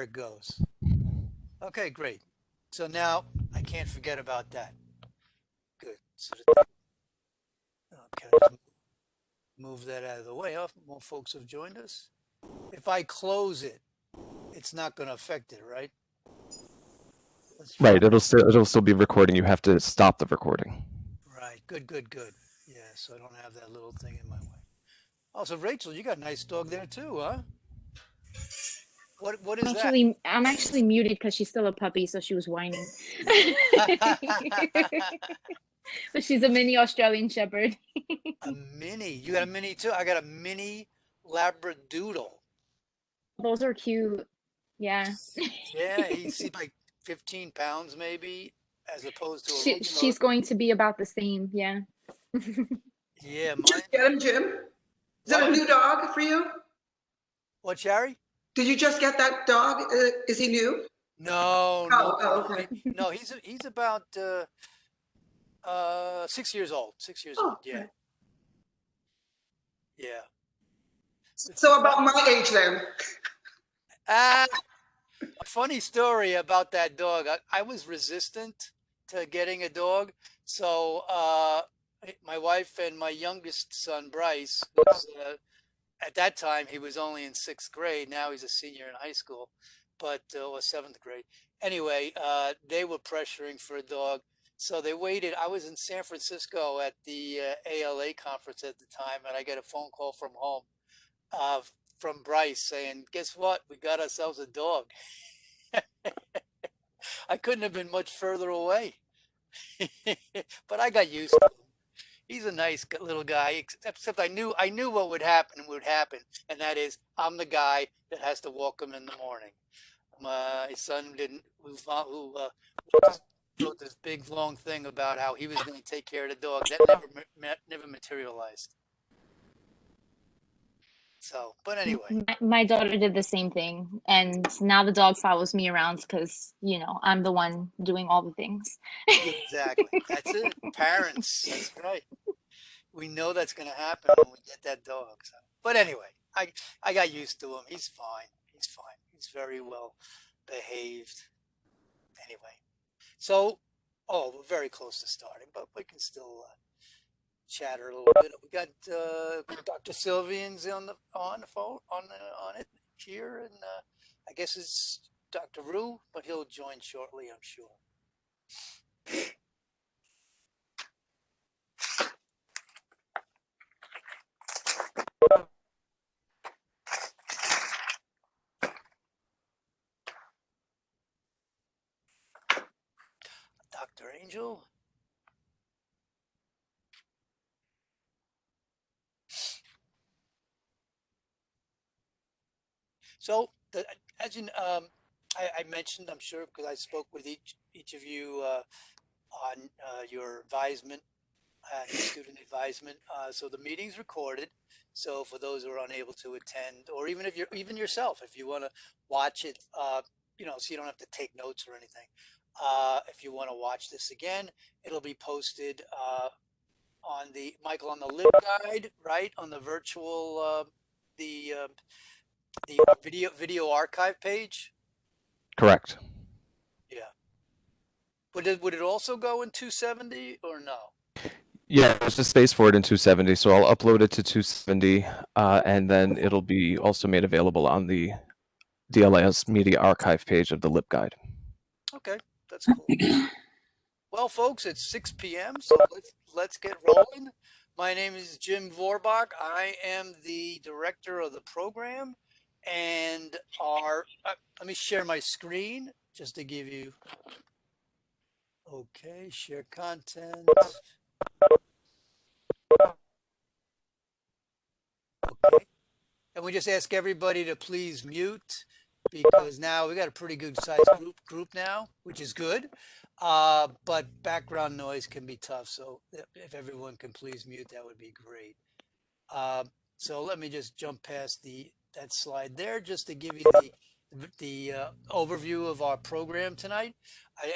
it goes. Okay, great. So now I can't forget about that. Good. So okay, just move that out of the way. Oh, more folks have joined us. If I close it, it's not going to affect it, right? Let's try. Right, it'll still be recording. You have to stop the recording. Right. Good, good, good. Yeah, so I don't have that little thing in my way. Oh, so Rachel, you got a nice dog there too, huh? What is that? I'm actually muted because she's still a puppy, so she was whining. But she's a mini Australian Shepherd. A mini. You got a mini too? I got a mini Labradoodle. Those are cute. Yeah. Yeah, he's like 15 pounds maybe, as opposed to a regular. She's going to be about the same. Yeah. Yeah, mine. Just get him, Jim. Is that What? a new dog for you? What, Sherry? Did you just get that dog? Is he new? No, no, Oh, no, oh, no. okay. No, he's about 6 years old. 6 years old. Oh, Yeah, okay. yeah. It's So fun. about my age then. Ah, a funny story about that dog. I was resistant to getting a dog, so my wife and my youngest son Bryce, who's at that time he was only in sixth grade. Now he's a senior in high school, but or seventh grade. Anyway, they were pressuring for a dog, so they waited. I was in San Francisco at the ALA conference at the time, and I get a phone call from home uh, from Bryce saying, "Guess what? We got ourselves a dog." I couldn't have been much further away, but I got used to him. He's a nice little guy, except I knew what would happen, and that is I'm the guy that has to walk him in the morning. My son didn't, who just wrote this big long thing about how he was going to take care of the dog. That never materialized. So, but anyway, My daughter did the same thing, and now the dog follows me around because, I'm the one doing all the things. exactly. That's it. Parents. That's right. We know that's going to happen when we get that dog. So. But anyway, I got used to him. He's fine. He's fine. He's very well behaved. Anyway, so we're very close to starting, but we can still chatter a little bit. We got Dr. Sylvian's on the phone on it here, and I guess it's Dr. Rue, but he'll join shortly, I'm sure. Dr. Angel. So, as you I mentioned, I'm sure because I spoke with each of you on your advisement and student advisement. So the meeting's recorded. So for those who are unable to attend, or even if you're even yourself, if you want to watch it, so you don't have to take notes or anything. If you want to watch this again, it'll be posted on the Michael on the LibGuide, right on the virtual the the video archive page. Correct. Yeah. Would it also go in 270 or no? Yeah, there's a space for it in 270, so I'll upload it to 270, and then it'll be also made available on the DLIS Media Archive page of the LibGuide. Okay, that's cool. Well, folks, it's 6 p.m., so let's get rolling. My name is Jim Vorbach. I am the director of the program, and let me share my screen just to give you. Okay, share content. Okay, and we just ask everybody to please mute because now we got a pretty good sized group now, which is good. But background noise can be tough. So if everyone can please mute, that would be great. So let me just jump past that slide there just to give you the overview of our program tonight.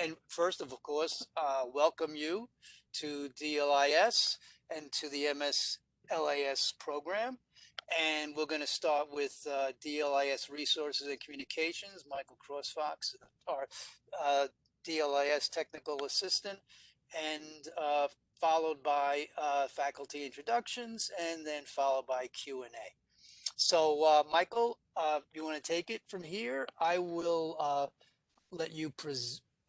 And first, of course, welcome you to DLIS and to the MSLAS program. And we're going to start with DLIS Resources and Communications. Michael Crossfox, our DLIS Technical Assistant, and followed by faculty introductions, and then followed by Q&A. So, Michael, you want to take it from here? I will let you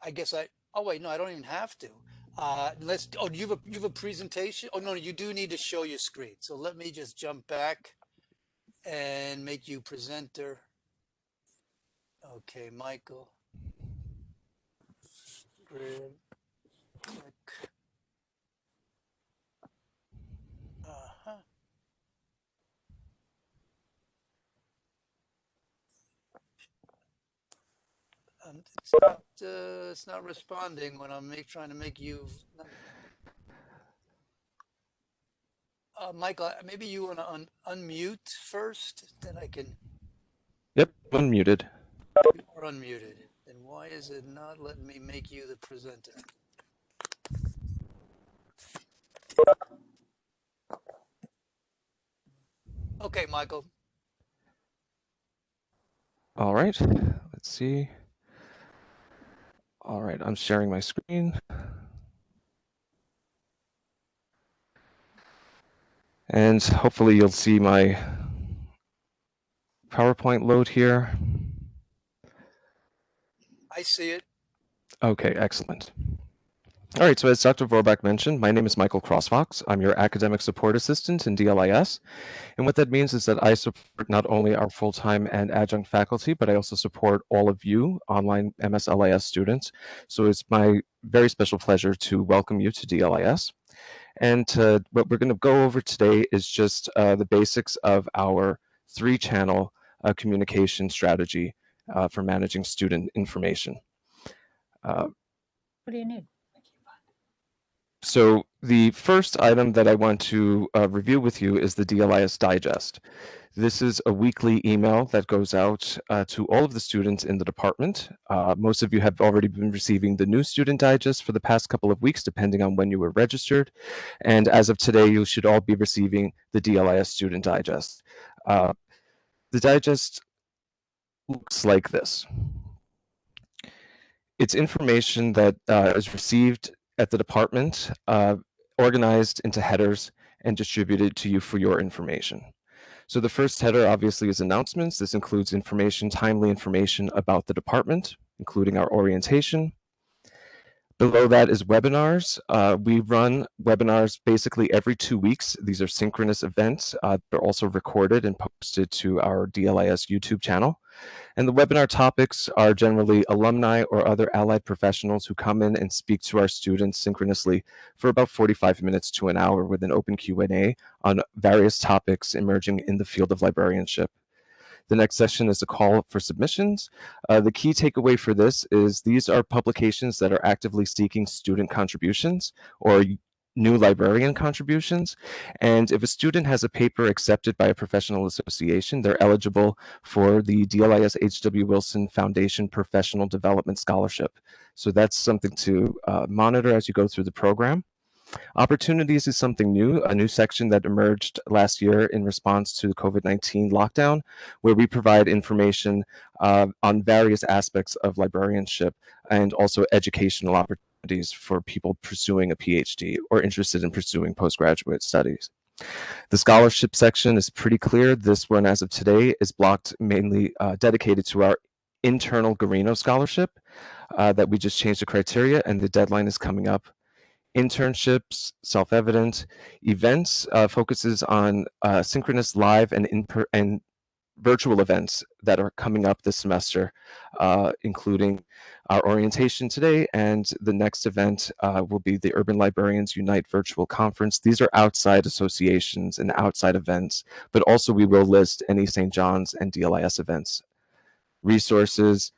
I guess oh wait, no, I don't even have to. Do you have a presentation? Oh, no, you do need to show your screen. So let me just jump back and make you presenter. Okay, Michael. Grab, click. Uh-huh. It's not responding when I'm trying to make you. Michael, maybe you want to unmute first, then I can. Yep, unmuted. You are unmuted. Then why is it not letting me make you the presenter? Okay, Michael. All right, let's see. All right, I'm sharing my screen. And hopefully you'll see my PowerPoint load here. I see it. Okay, excellent. All right, so as Dr. Vorbach mentioned, my name is Michael Crossfox. I'm your academic support assistant in DLIS. And what that means is that I support not only our full-time and adjunct faculty, but I also support all of you online MSLIS students. So it's my very special pleasure to welcome you to DLIS. And what we're going to go over today is just the basics of our 3-channel communication strategy for managing student information. What do you need? So the first item that I want to review with you is the DLIS Digest. This is a weekly email that goes out to all of the students in the department. Most of you have already been receiving the new student digest for the past couple of weeks, depending on when you were registered. And as of today, you should all be receiving the DLIS student digest. The digest looks like this. It's information that is received at the department, organized into headers and distributed to you for your information. So the first header obviously is announcements. This includes information, timely information about the department, including our orientation. Below that is webinars. We run webinars basically every 2 weeks. These are synchronous events. They're also recorded and posted to our DLIS YouTube channel. And the webinar topics are generally alumni or other allied professionals who come in and speak to our students synchronously for about 45 minutes to an hour with an open Q&A on various topics emerging in the field of librarianship. The next session is a call for submissions. The key takeaway for this is these are publications that are actively seeking student contributions or new librarian contributions. And if a student has a paper accepted by a professional association, they're eligible for the DLIS H.W. Wilson Foundation Professional Development Scholarship. So that's something to monitor as you go through the program. Opportunities is something new, a new section that emerged last year in response to the COVID-19 lockdown, where we provide information on various aspects of librarianship and also educational opportunities for people pursuing a PhD or interested in pursuing postgraduate studies. The scholarship section is pretty clear. This one, as of today, is blocked mainly dedicated to our internal Garino scholarship that we just changed the criteria, and the deadline is coming up. Internships, self-evident. Events focuses on synchronous live and virtual events that are coming up this semester, including our orientation today, and the next event will be the Urban Librarians Unite Virtual Conference. These are outside associations and outside events, but also we will list any St. John's and DLIS events. Resources,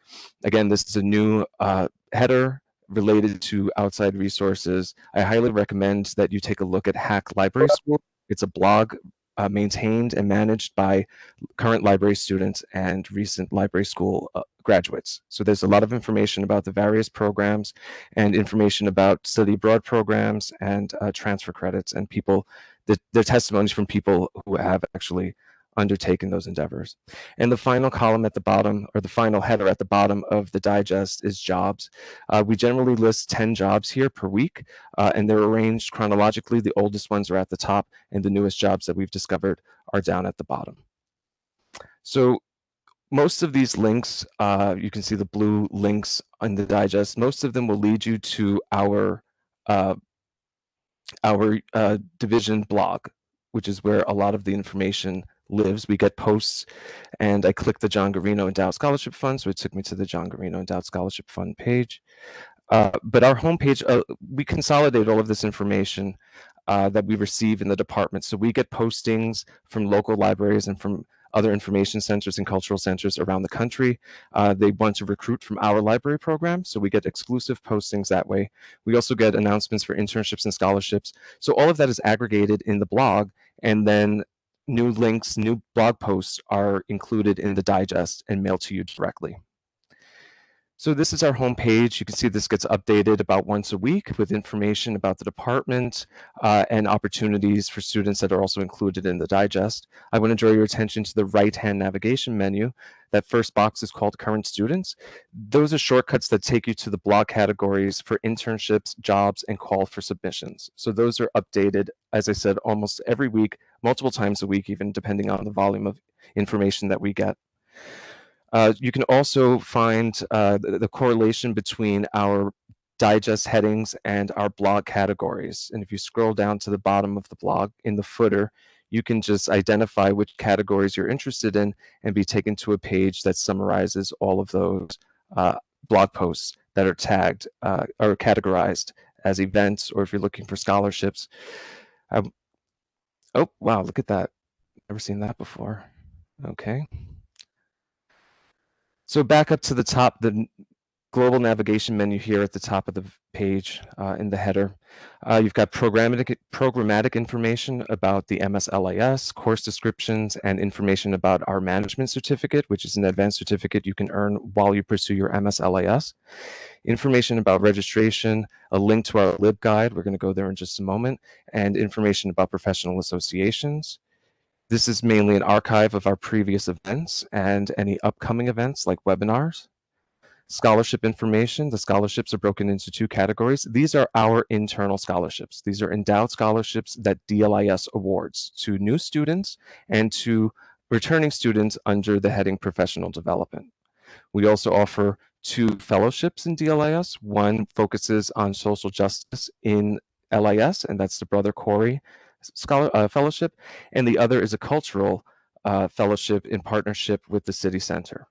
again, this is a new header related to outside resources. I highly recommend that you take a look at Hack Library School. It's a blog maintained and managed by current library students and recent library school graduates. So there's a lot of information about the various programs and information about study abroad programs and transfer credits and people, the testimonies from people who have actually undertaken those endeavors. And the final column at the bottom, or the final header at the bottom of the digest, is jobs. We generally list 10 jobs here per week, and they're arranged chronologically. The oldest ones are at the top, and the newest jobs that we've discovered are down at the bottom. So most of these links, you can see the blue links on the digest, most of them will lead you to our division blog, which is where a lot of the information lives. We get posts, and I clicked the John Garino Endowed Scholarship Fund, so it took me to the John Garino Endowed Scholarship Fund page. But our homepage, we consolidate all of this information that we receive in the department. So we get postings from local libraries and from other information centers and cultural centers around the country. They want to recruit from our library program, so we get exclusive postings that way. We also get announcements for internships and scholarships. So all of that is aggregated in the blog, and then new links, new blog posts are included in the digest and mailed to you directly. So this is our homepage. You can see this gets updated about once a week with information about the department and opportunities for students that are also included in the digest. I want to draw your attention to the right-hand navigation menu. That first box is called Current Students. Those are shortcuts that take you to the blog categories for internships, jobs, and call for submissions. So those are updated, as I said, almost every week, multiple times a week, even depending on the volume of information that we get. You can also find the correlation between our digest headings and our blog categories. And if you scroll down to the bottom of the blog in the footer, you can just identify which categories you're interested in and be taken to a page that summarizes all of those blog posts that are tagged or categorized as events, or if you're looking for scholarships. Oh, wow, look at that. Never seen that before. Okay. So back up to the top, the global navigation menu here at the top of the page in the header. You've got programmatic information about the MSLIS, course descriptions, and information about our management certificate, which is an advanced certificate you can earn while you pursue your MSLIS. Information about registration, a link to our LibGuide, we're going to go there in just a moment, and information about professional associations. This is mainly an archive of our previous events and any upcoming events like webinars. Scholarship information. The scholarships are broken into two categories. These are our internal scholarships. These are endowed scholarships that DLIS awards to new students and to returning students under the heading Professional Development. We also offer 2 fellowships in DLIS. One focuses on social justice in LIS, and that's the Brother Corey Fellowship, and the other is a cultural fellowship in partnership with the City Center.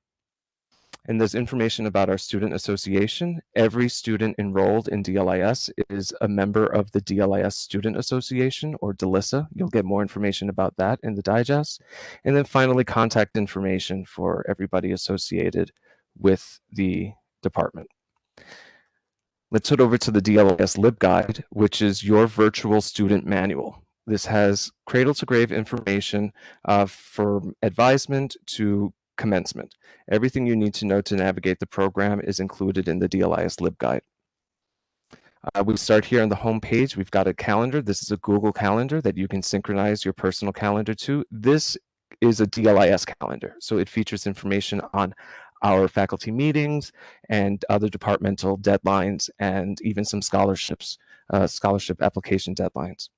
And there's information about our student association. Every student enrolled in DLIS is a member of the DLIS Student Association, or DLISA. You'll get more information about that in the digest. And then finally, contact information for everybody associated with the department. Let's head over to the DLIS LibGuide, which is your virtual student manual. This has cradle-to-grave information from advisement to commencement. Everything you need to know to navigate the program is included in the DLIS LibGuide. We start here on the home page. We've got a calendar. This is a Google Calendar that you can synchronize your personal calendar to. This is a DLIS calendar, so it features information on our faculty meetings and other departmental deadlines, and even some scholarships, scholarship application deadlines.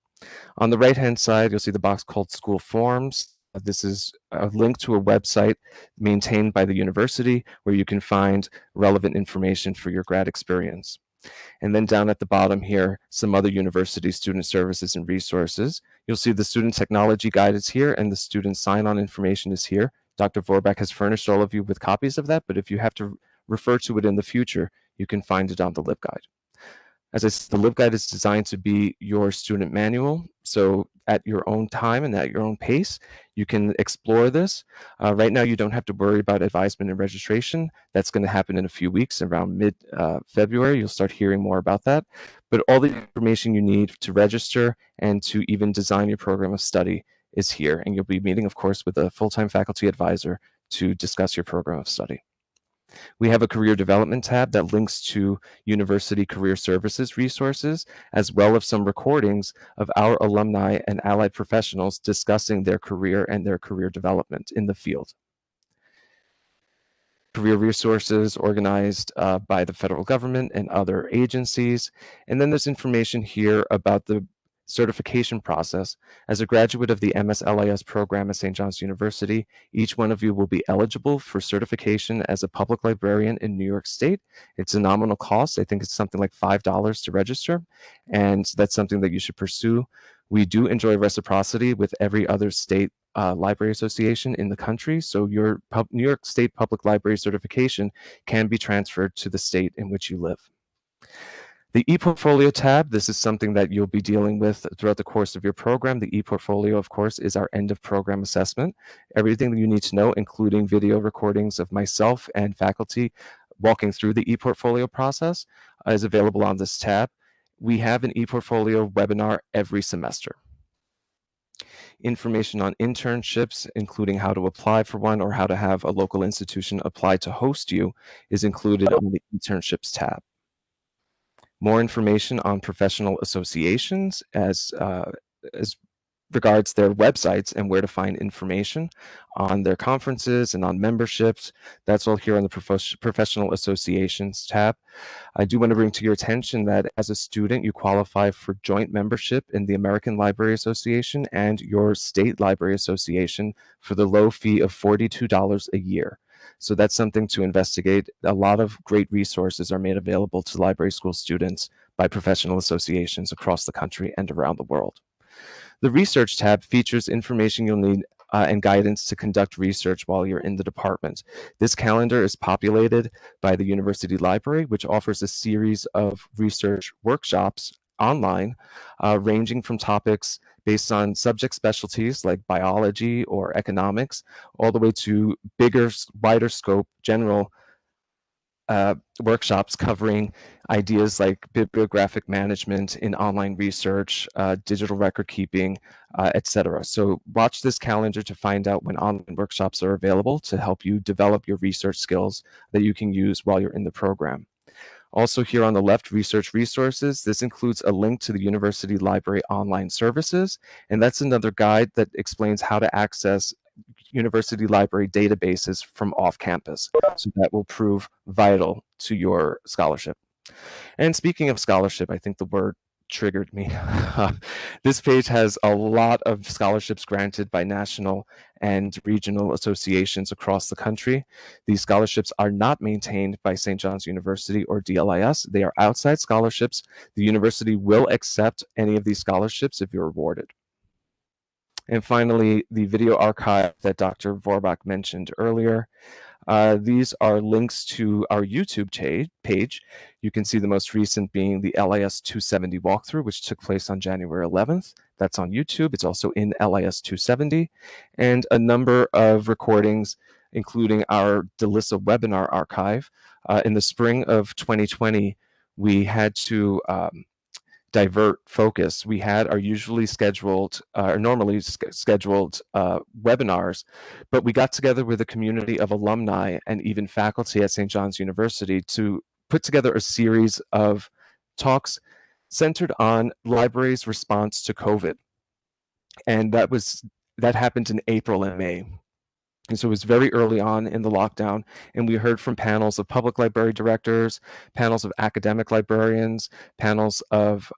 On the right-hand side, you'll see the box called School Forms. This is a link to a website maintained by the university where you can find relevant information for your grad experience. And then down at the bottom here, some other university student services and resources. You'll see the student technology guide is here, and the student sign-on information is here. Dr. Vorbak has furnished all of you with copies of that, but if you have to refer to it in the future, you can find it on the LibGuide. As I said, the LibGuide is designed to be your student manual, so at your own time and at your own pace, you can explore this. Right now, you don't have to worry about advisement and registration. That's going to happen in a few weeks, around mid-February. You'll start hearing more about that. But all the information you need to register and to even design your program of study is here. And you'll be meeting, of course, with a full-time faculty advisor to discuss your program of study. We have a career development tab that links to university career services resources, as well as some recordings of our alumni and allied professionals discussing their career and their career development in the field. Career resources organized by the federal government and other agencies. And then there's information here about the certification process. As a graduate of the MSLIS program at St. John's University, each one of you will be eligible for certification as a public librarian in New York State. It's a nominal cost. I think it's something like $5 to register, and that's something that you should pursue. We do enjoy reciprocity with every other state library association in the country, so your New York State Public Library certification can be transferred to the state in which you live. The ePortfolio tab, this is something that you'll be dealing with throughout the course of your program. The ePortfolio, of course, is our end of program assessment. Everything that you need to know, including video recordings of myself and faculty walking through the ePortfolio process, is available on this tab. We have an ePortfolio webinar every semester. Information on internships, including how to apply for one or how to have a local institution apply to host you, is included on the internships tab. More information on professional associations as regards their websites and where to find information on their conferences and on memberships. That's all here on the professional associations tab. I do want to bring to your attention that as a student, you qualify for joint membership in the American Library Association and your state library association for the low fee of $42 a year. So that's something to investigate. A lot of great resources are made available to library school students by professional associations across the country and around the world. The Research tab features information you'll need and guidance to conduct research while you're in the department. This calendar is populated by the University Library, which offers a series of research workshops online, ranging from topics based on subject specialties like biology or economics, all the way to bigger, wider scope, general workshops covering ideas like bibliographic management in online research, digital record keeping, etc. So watch this calendar to find out when online workshops are available to help you develop your research skills that you can use while you're in the program. Also here on the left, research resources. This includes a link to the University Library online services, and that's another guide that explains how to access university library databases from off campus. So that will prove vital to your scholarship. And speaking of scholarship, I think the word triggered me. This page has a lot of scholarships granted by national and regional associations across the country. These scholarships are not maintained by St. John's University or DLIS. They are outside scholarships. The university will accept any of these scholarships if you're awarded. And finally, the video archive that Dr. Vorbach mentioned earlier. These are links to our YouTube page. You can see the most recent being the LIS 270 walkthrough, which took place on January 11th. That's on YouTube. It's also in LIS 270. And a number of recordings, including our DLIS webinar archive. In the spring of 2020, we had to divert focus. We had our usually scheduled, or normally scheduled webinars, but we got together with a community of alumni and even faculty at St. John's University to put together a series of talks centered on libraries' response to COVID. And that happened in April and May. And so it was very early on in the lockdown, and we heard from panels of public library directors, panels of academic librarians, panels of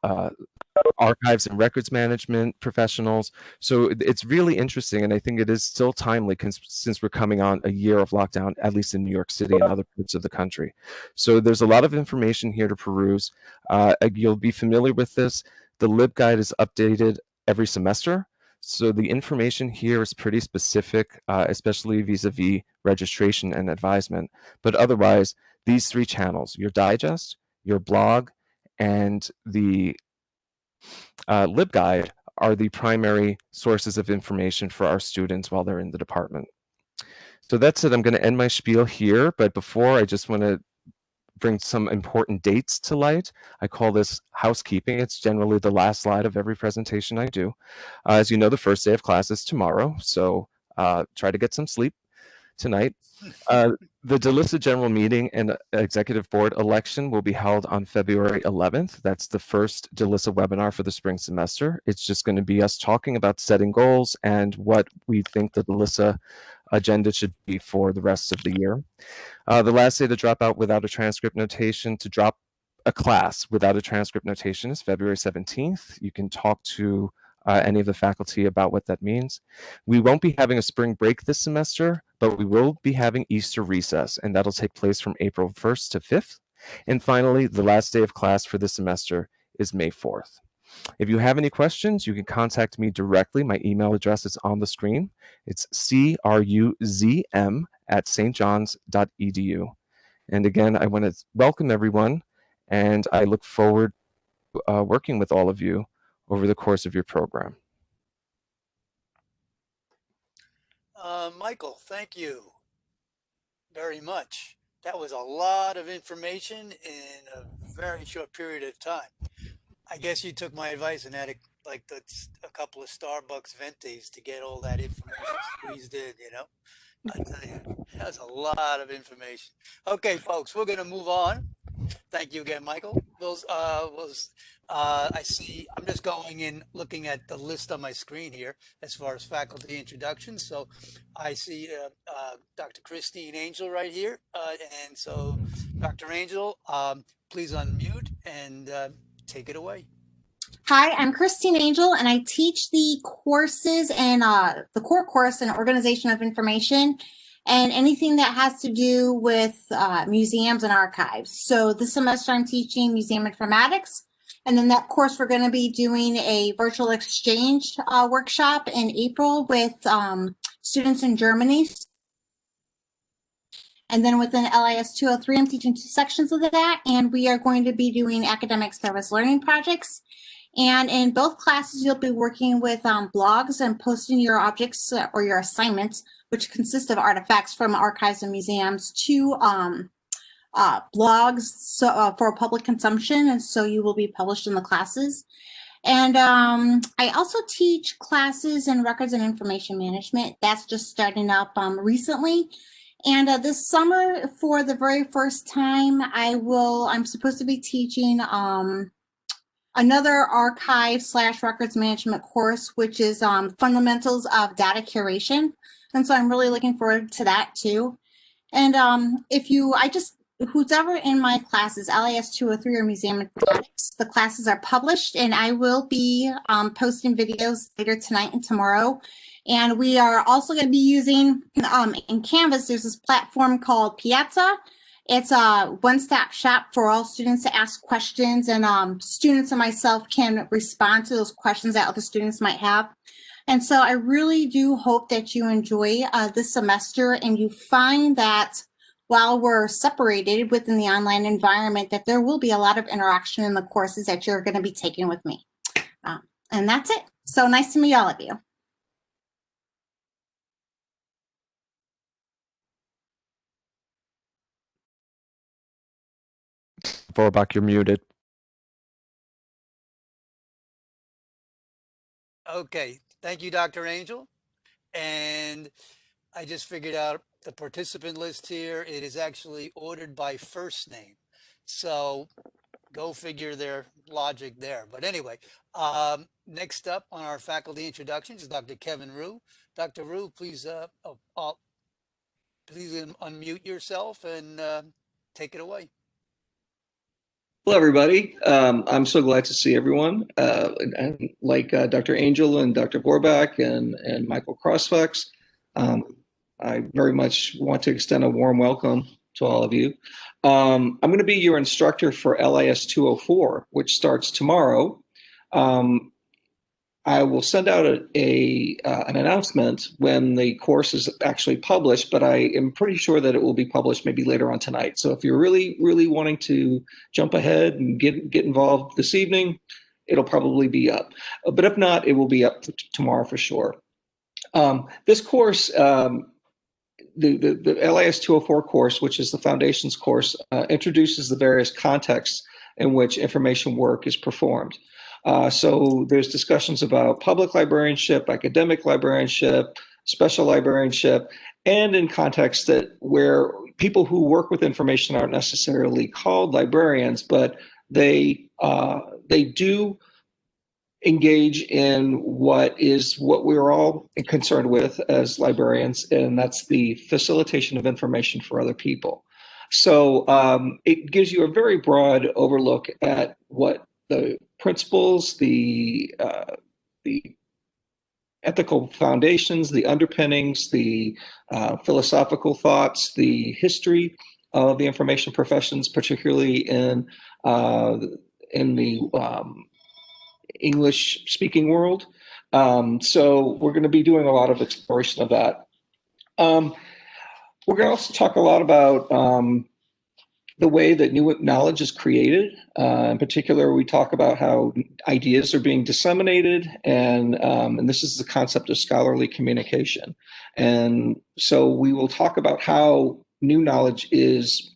archives and records management professionals. So it's really interesting, and I think it is still timely since we're coming on a year of lockdown, at least in New York City and other parts of the country. So there's a lot of information here to peruse. You'll be familiar with this. The LibGuide is updated every semester. So the information here is pretty specific, especially vis-a-vis registration and advisement. But otherwise, these three channels, your digest, your blog, and the LibGuide are the primary sources of information for our students while they're in the department. So that's it. I'm going to end my spiel here. But before, I just want to bring some important dates to light. I call this housekeeping. It's generally the last slide of every presentation I do. As you know, the first day of class is tomorrow, so try to get some sleep tonight. The DLIS General Meeting and Executive Board election will be held on February 11th. That's the first DLIS webinar for the spring semester. It's just going to be us talking about setting goals and what we think the DLIS agenda should be for the rest of the year. The last day to drop out without a transcript notation, to drop a class without a transcript notation, is February 17th. You can talk to any of the faculty about what that means. We won't be having a spring break this semester, but we will be having Easter recess, and that'll take place from April 1st to 5th. And finally, the last day of class for this semester is May 4th. If you have any questions, you can contact me directly. My email address is on the screen. It's cruzm@stjohns.edu. And again, I want to welcome everyone, and I look forward to working with all of you over the course of your program. Michael, thank you very much. That was a lot of information in a very short period of time. I guess you took my advice and had a couple of Starbucks ventis to get all that information squeezed in, you know? I tell you, that's a lot of information. Okay, folks, we're going to move on. Thank you again, Michael. I see, I'm just going in, looking at the list on my screen here as far as faculty introductions. So I see Dr. Christine Angel right here. And so Dr. Angel, please unmute and take it away. Hi, I'm Christine Angel, and I teach the courses and the core course in Organization of Information and anything that has to do with museums and archives. So this semester I'm teaching Museum Informatics, and then that course we're going to be doing a virtual exchange workshop in April with students in Germany. And then within LIS 203, I'm teaching 2 sections of that, and we are going to be doing academic service learning projects. And in both classes, you'll be working with blogs and posting your objects or your assignments, which consist of artifacts from archives and museums, to blogs for public consumption. And so you will be published in the classes. And I also teach classes in records and information management. That's just starting up recently. And this summer, for the very first time, I'm supposed to be teaching another archive/records management course, which is fundamentals of data curation. And so I'm really looking forward to that too. And who's ever in my classes, LIS 203 or Museum Informatics, the classes are published, and I will be posting videos later tonight and tomorrow. And we are also going to be using in Canvas, there's this platform called Piazza. It's a one-stop shop for all students to ask questions, and students and myself can respond to those questions that other students might have. And so I really do hope that you enjoy this semester, and you find that while we're separated within the online environment, that there will be a lot of interaction in the courses that you're going to be taking with me. And that's it. So nice to meet all of you. Vorbach, you're muted. Okay, thank you, Dr. Angel. And I just figured out the participant list here. It is actually ordered by first name. So go figure their logic there. But anyway, next up on our faculty introductions is Dr. Kevin Rue. Dr. Rue, please, please unmute yourself and take it away. Hello, everybody. I'm so glad to see everyone. And like Dr. Angel and Dr. Vorbach and Michael Crossfax, I very much want to extend a warm welcome to all of you. I'm going to be your instructor for LIS 204, which starts tomorrow. I will send out an announcement when the course is actually published, but I am pretty sure that it will be published maybe later on tonight. So if you're really, really wanting to jump ahead and get involved this evening, it'll probably be up. But if not, it will be up tomorrow for sure. This course, the LIS 204 course, which is the foundations course, introduces the various contexts in which information work is performed. So there's discussions about public librarianship, academic librarianship, special librarianship, and in contexts that where people who work with information aren't necessarily called librarians, but they do engage in what we're all concerned with as librarians, and that's the facilitation of information for other people. So it gives you a very broad overlook at what the principles, the ethical foundations, the underpinnings, the philosophical thoughts, the history of the information professions, particularly in the English speaking world. So we're going to be doing a lot of exploration of that. We're going to also talk a lot about the way that new knowledge is created. In particular, we talk about how ideas are being disseminated, and this is the concept of scholarly communication. And so we will talk about how new knowledge is,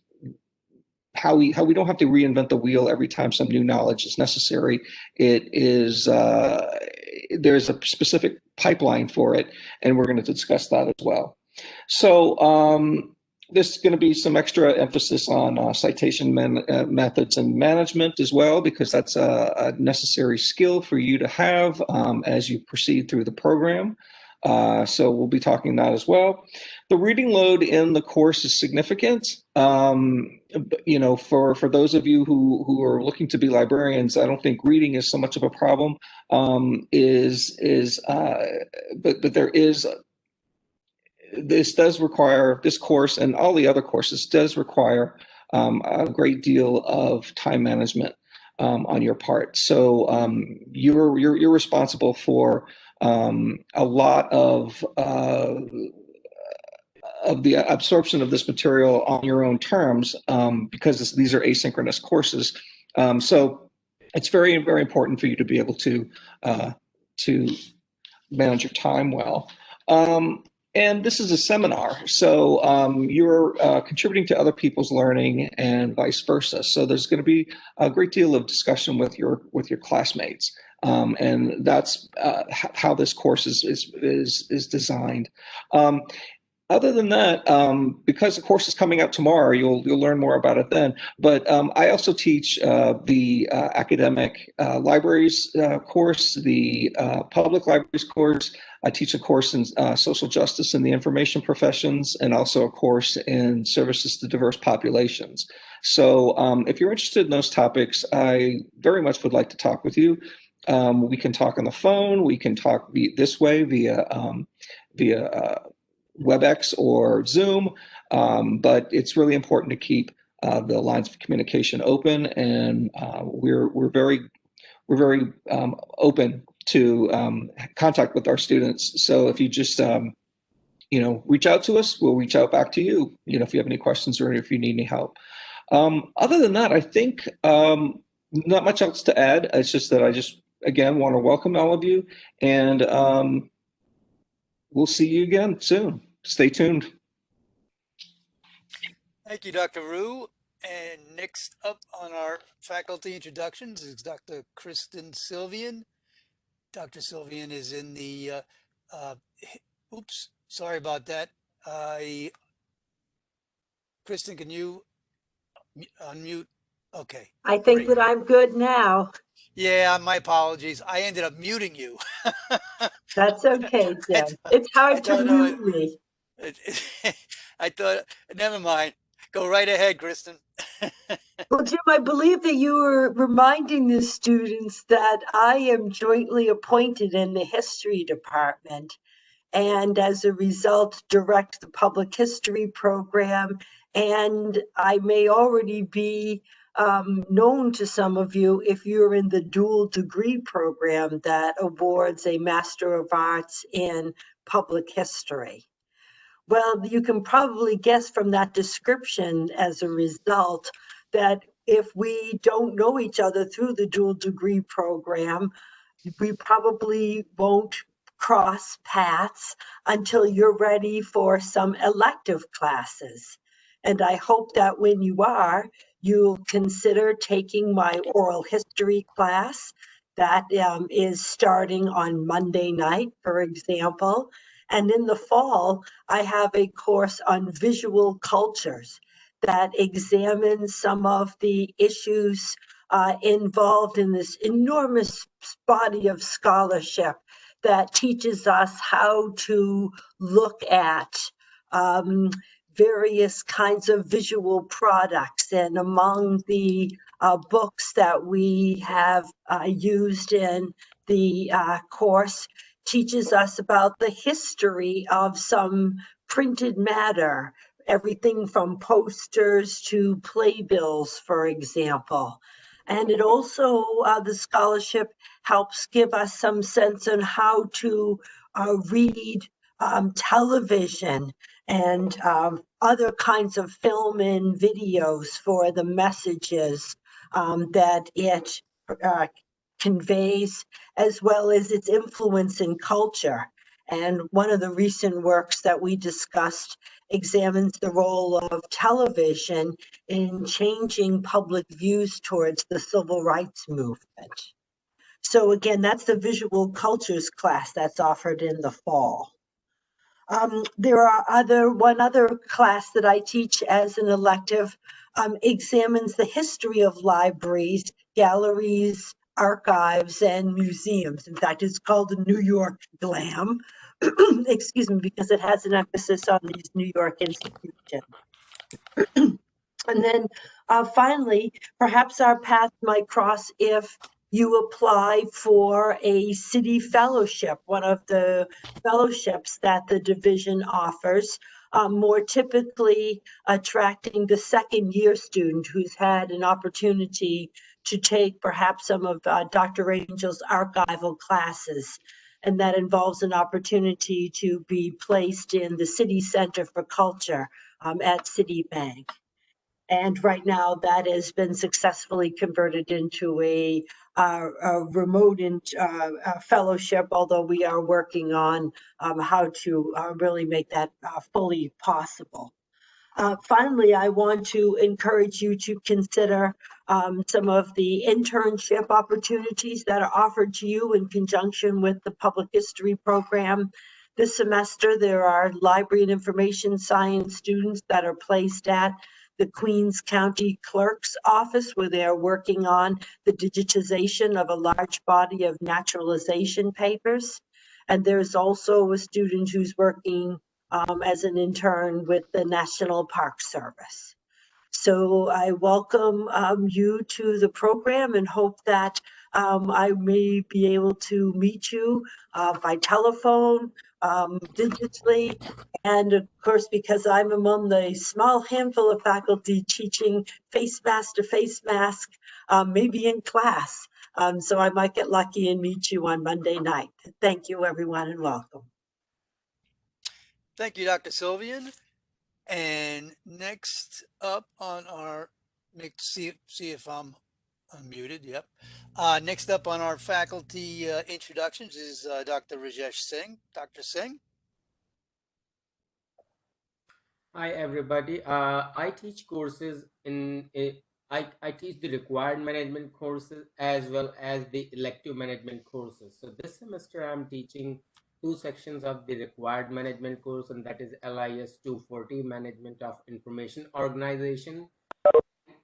how we don't have to reinvent the wheel every time some new knowledge is necessary. It is there's a specific pipeline for it, and we're going to discuss that as well. So there's going to be some extra emphasis on citation methods and management as well, because that's a necessary skill for you to have as you proceed through the program. So we'll be talking that as well. The reading load in the course is significant. You know, for those of you who are looking to be librarians, I don't think reading is so much of a problem. But there is. This course and all the other courses does require a great deal of time management on your part. So you're responsible for a lot of the absorption of this material on your own terms, because these are asynchronous courses. So it's very, very important for you to be able to manage your time well. And this is a seminar, so you're contributing to other people's learning and vice versa. So there's going to be a great deal of discussion with your classmates, and that's how this course is designed. Other than that, because the course is coming out tomorrow, you'll learn more about it then. But I also teach the academic libraries course, the public libraries course. I teach a course in social justice in the information professions, and also a course in services to diverse populations. So if you're interested in those topics, I very much would like to talk with you. We can talk on the phone. We can talk this way via WebEx or Zoom, but it's really important to keep the lines of communication open, and we're very open to contact with our students. So if you just reach out to us, we'll reach out back to you. If you have any questions or if you need any help. Other than that, I think not much else to add. It's just that I just again want to welcome all of you, and we'll see you again soon. Stay tuned. Thank you, Dr. Rue. And next up on our faculty introductions is Dr. Kristen Sylvian. Dr. Sylvian is in the, oops, sorry about that. Kristen, can you unmute? Okay. I think great. that I'm good now. Yeah, my apologies. I ended up muting you. That's okay, Jim. It's hard to mute me. I thought, never mind. Go right ahead, Kristen. Well, Jim, I believe that you were reminding the students that I am jointly appointed in the history department, and as a result, direct the public history program. And I may already be known to some of you if you're in the dual degree program that awards a Master of Arts in Public History. Well, you can probably guess from that description as a result that if we don't know each other through the dual degree program, we probably won't cross paths until you're ready for some elective classes. And I hope that when you are, you'll consider taking my oral history class that is starting on Monday night, for example. And in the fall, I have a course on visual cultures that examines some of the issues involved in this enormous body of scholarship that teaches us how to look at various kinds of visual products. And among the books that we have used in the course teaches us about the history of some printed matter, everything from posters to playbills, for example. And it also, the scholarship helps give us some sense on how to read television and other kinds of film and videos for the messages that it conveys, as well as its influence in culture. And one of the recent works that we discussed examines the role of television in changing public views towards the civil rights movement. So again, that's the visual cultures class that's offered in the fall. There are one other class that I teach as an elective examines the history of libraries, galleries, archives, and museums. In fact, it's called the New York Glam, excuse me, because it has an emphasis on these New York institutions. And then finally, perhaps our path might cross if you apply for a city fellowship, one of the fellowships that the division offers, more typically attracting the second year student who's had an opportunity to take perhaps some of Dr. Angel's archival classes. And that involves an opportunity to be placed in the City Center for Culture at Citibank. And right now that has been successfully converted into a remote fellowship, although we are working on how to really make that fully possible. Finally, I want to encourage you to consider some of the internship opportunities that are offered to you in conjunction with the public history program. This semester, there are library and information science students that are placed at the Queens County Clerk's Office, where they are working on the digitization of a large body of naturalization papers. And there's also a student who's working as an intern with the National Park Service. So I welcome you to the program and hope that I may be able to meet you by telephone, digitally, and of course, because I'm among the small handful of faculty teaching face mask to face mask, maybe in class. So I might get lucky and meet you on Monday night. Thank you, everyone, and welcome. Thank you, Dr. Sylvian. And next up on our, see if I'm unmuted. Yep. Next up on our faculty introductions is Dr. Rajesh Singh. Dr. Singh. Hi everybody. I teach courses I teach the required management courses as well as the elective management courses. So this semester I'm teaching two sections of the required management course, and that is LIS 240, Management of Information Organization.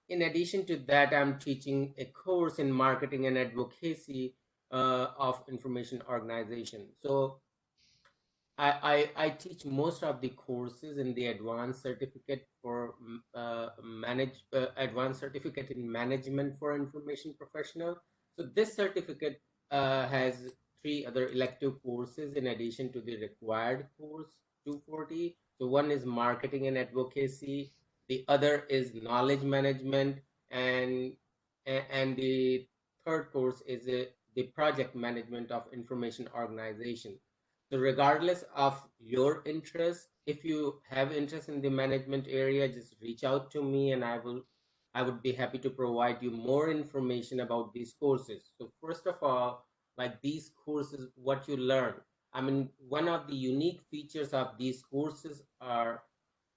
In addition to that, I'm teaching a course in marketing and advocacy of information organization. So I teach most of the courses in the advanced certificate for advanced certificate in management for information professional. So this certificate has three other elective courses in addition to the required course 240. So one is marketing and advocacy, the other is knowledge management, and the third course is the project management of information organization. So regardless of your interest, if you have interest in the management area, just reach out to me and I would be happy to provide you more information about these courses. So first of all, like these courses, what you learn. I mean, one of the unique features of these courses are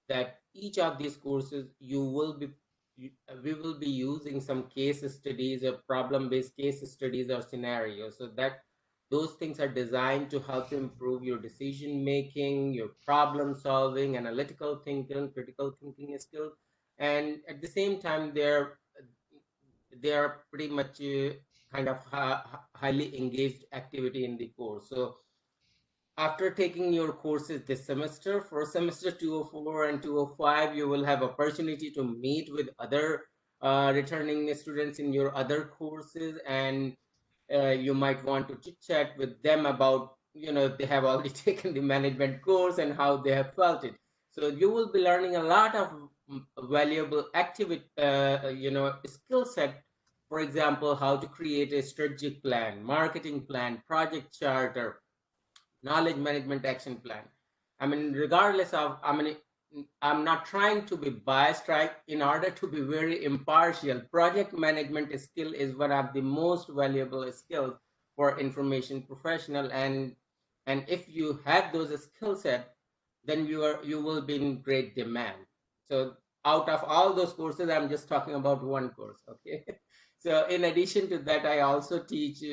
that each of these courses we will be using some case studies or problem-based case studies or scenarios. So that Those things are designed to help improve your decision making, your problem solving, analytical thinking, critical thinking skills. And at the same time, they're pretty much kind of highly engaged activity in the course. So after taking your courses this semester, for semester 204 and 205, you will have opportunity to meet with other returning students in your other courses, and you might want to chit chat with them about, they have already taken the management course and how they have felt it. So you will be learning a lot of valuable activity, skill set. For example, how to create a strategic plan, marketing plan, project charter, knowledge management action plan. I mean, regardless of, I'm not trying to be biased, right? In order to be very impartial, project management skill is one of the most valuable skills for information professional. And if you have those skill set, then you will be in great demand. So out of all those courses, I'm just talking about one course, okay? So in addition to that, I also teach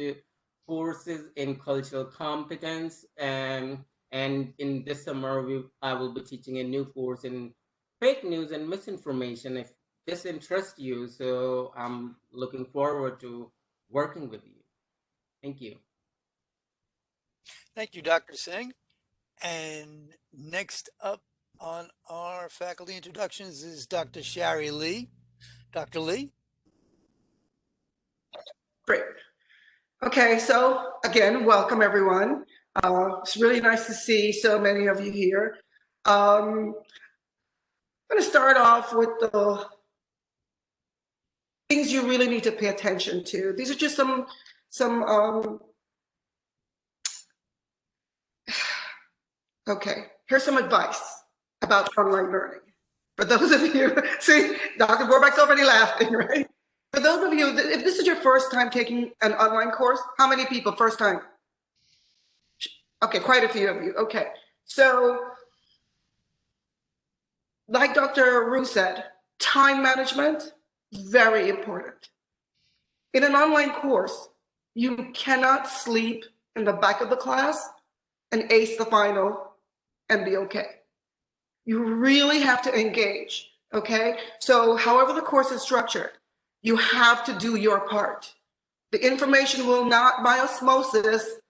courses in cultural competence, and in this summer I will be teaching a new course in fake news and misinformation, if this interests you. So I'm looking forward to working with you. Thank you. Thank you, Dr. Singh. And next up on our faculty introductions is Dr. Shari Lee. Dr. Lee. Great. Okay, so again, welcome everyone. It's really nice to see so many of you here. I'm going to start off with the things you really need to pay attention to. These are just some okay, here's some advice about online learning. For those of you, see, Dr. Borbeck's already laughing, right? For those of you, if this is your first time taking an online course, how many people first time? Okay, quite a few of you. Okay, so like Dr. Rue said, time management, very important. In an online course, you cannot sleep in the back of the class and ace the final and be okay. You really have to engage, okay? So however the course is structured, you have to do your part. The information will not, by osmosis,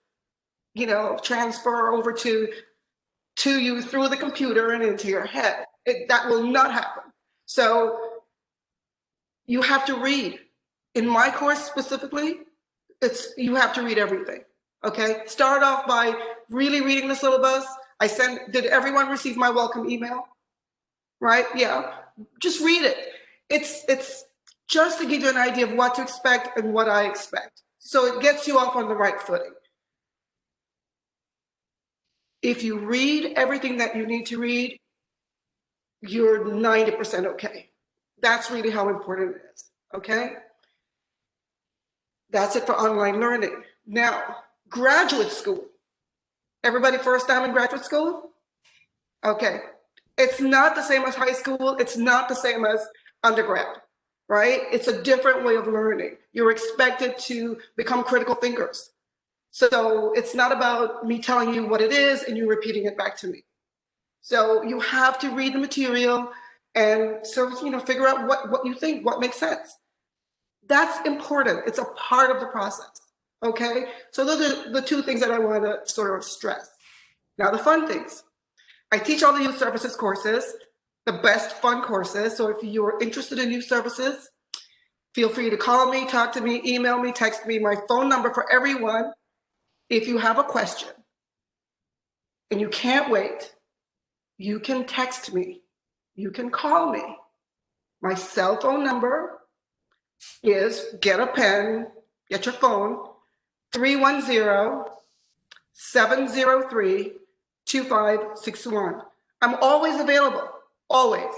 transfer over to you through the computer and into your head. That will not happen. So you have to read. In my course specifically, you have to read everything, okay? Start off by really reading the syllabus. Did everyone receive my welcome email? Right, yeah, just read it. It's just to give you an idea of what to expect and what I expect. So it gets you off on the right footing. If you read everything that you need to read, you're 90% okay. That's really how important it is, okay? That's it for online learning. Now, graduate school. Everybody first time in graduate school? Okay. It's not the same as high school. It's not the same as undergrad, right? It's a different way of learning. You're expected to become critical thinkers. So it's not about me telling you what it is and you repeating it back to me. So you have to read the material and figure out what you think, what makes sense. That's important. It's a part of the process, okay? So those are the two things that I want to sort of stress. Now the fun things. I teach all the youth services courses, the best fun courses. So if you're interested in youth services, feel free to call me, talk to me, email me, text me. My phone number for everyone. If you have a question and you can't wait, you can text me. You can call me. My cell phone number is, get a pen, get your phone, 310-703-2561. I'm always available, always.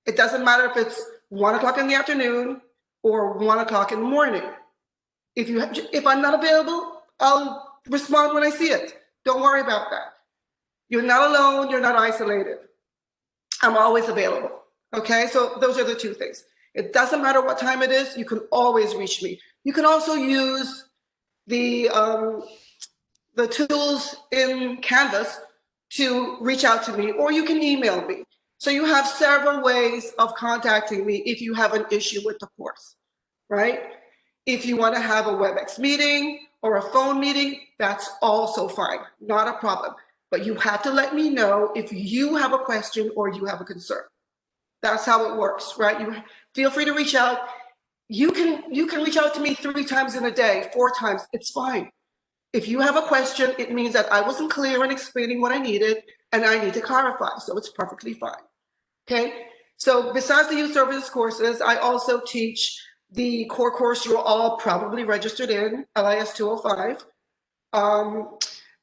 It doesn't matter if it's 1 o'clock in the afternoon or 1 o'clock in the morning. If I'm not available, I'll respond when I see it. Don't worry about that. You're not alone, you're not isolated. I'm always available, okay? So those are the two things. It doesn't matter what time it is, you can always reach me. You can also use the the tools in Canvas to reach out to me, or you can email me. So you have several ways of contacting me if you have an issue with the course, right? If you want to have a WebEx meeting or a phone meeting, that's also fine, not a problem. But you have to let me know if you have a question or you have a concern. That's how it works, right? You feel free to reach out. You can reach out to me 3 times in a day, 4 times, it's fine. If you have a question, it means that I wasn't clear in explaining what I needed and I need to clarify, so it's perfectly fine. Okay, so besides the youth services courses, I also teach the core course you're all probably registered in, LIS 205.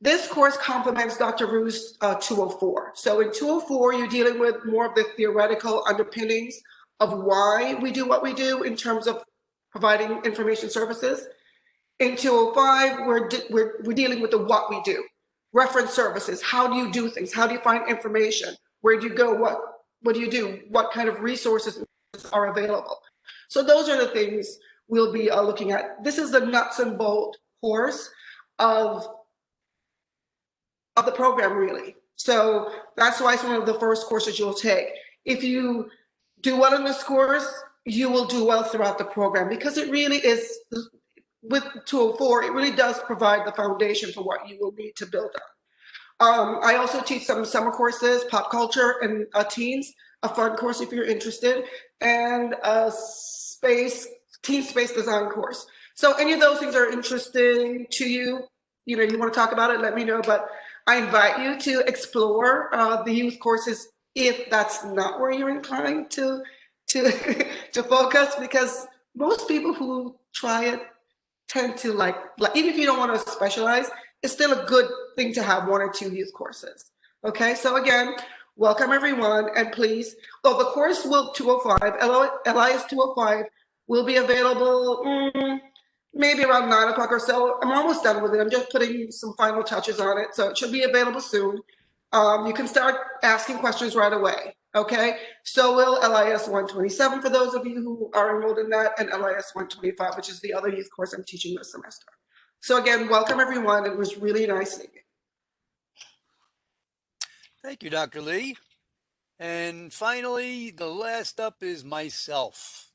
This course complements Dr. Rue's 204. So in 204, you're dealing with more of the theoretical underpinnings of why we do what we do in terms of providing information services. In 205, we're dealing with the what we do. Reference services, how do you do things? How do you find information? Where do you go? What do you do? What kind of resources are available? So those are the things we'll be looking at. This is the nuts and bolt course of the program, really. So that's why it's one of the first courses you'll take. If you do well in this course, you will do well throughout the program, because it really is, with 204, it really does provide the foundation for what you will need to build on. I also teach some summer courses, pop culture and teens, a fun course if you're interested, and a teen space design course. So any of those things are interesting to you, you want to talk about it, let me know. But I invite you to explore the youth courses if that's not where you're inclined to to focus, because most people who try it tend to like even if you don't want to specialize, it's still a good thing to have 1 or 2 youth courses. Okay, so again, welcome everyone, and please, the course will 205, LIS 205 will be available maybe around 9 o'clock or so. I'm almost done with it. I'm just putting some final touches on it, so it should be available soon. You can start asking questions right away. Okay, so will LIS 127 for those of you who are enrolled in that, and LIS 125, which is the other youth course I'm teaching this semester. So again, welcome everyone. It was really nice seeing you. Thank you, Dr. Lee. And finally, the last up is myself.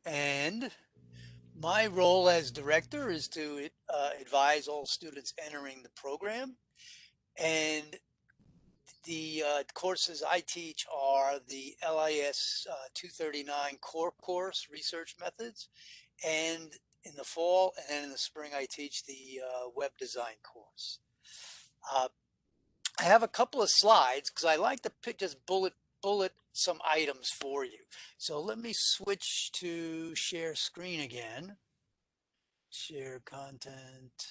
And my role as director is to advise all students entering the program. And the courses I teach are the LIS 239 core course, research methods, and in the fall and then in the spring I teach the web design course. I have a couple of slides because I like to just bullet some items for you. So let me switch to share screen again. Share content.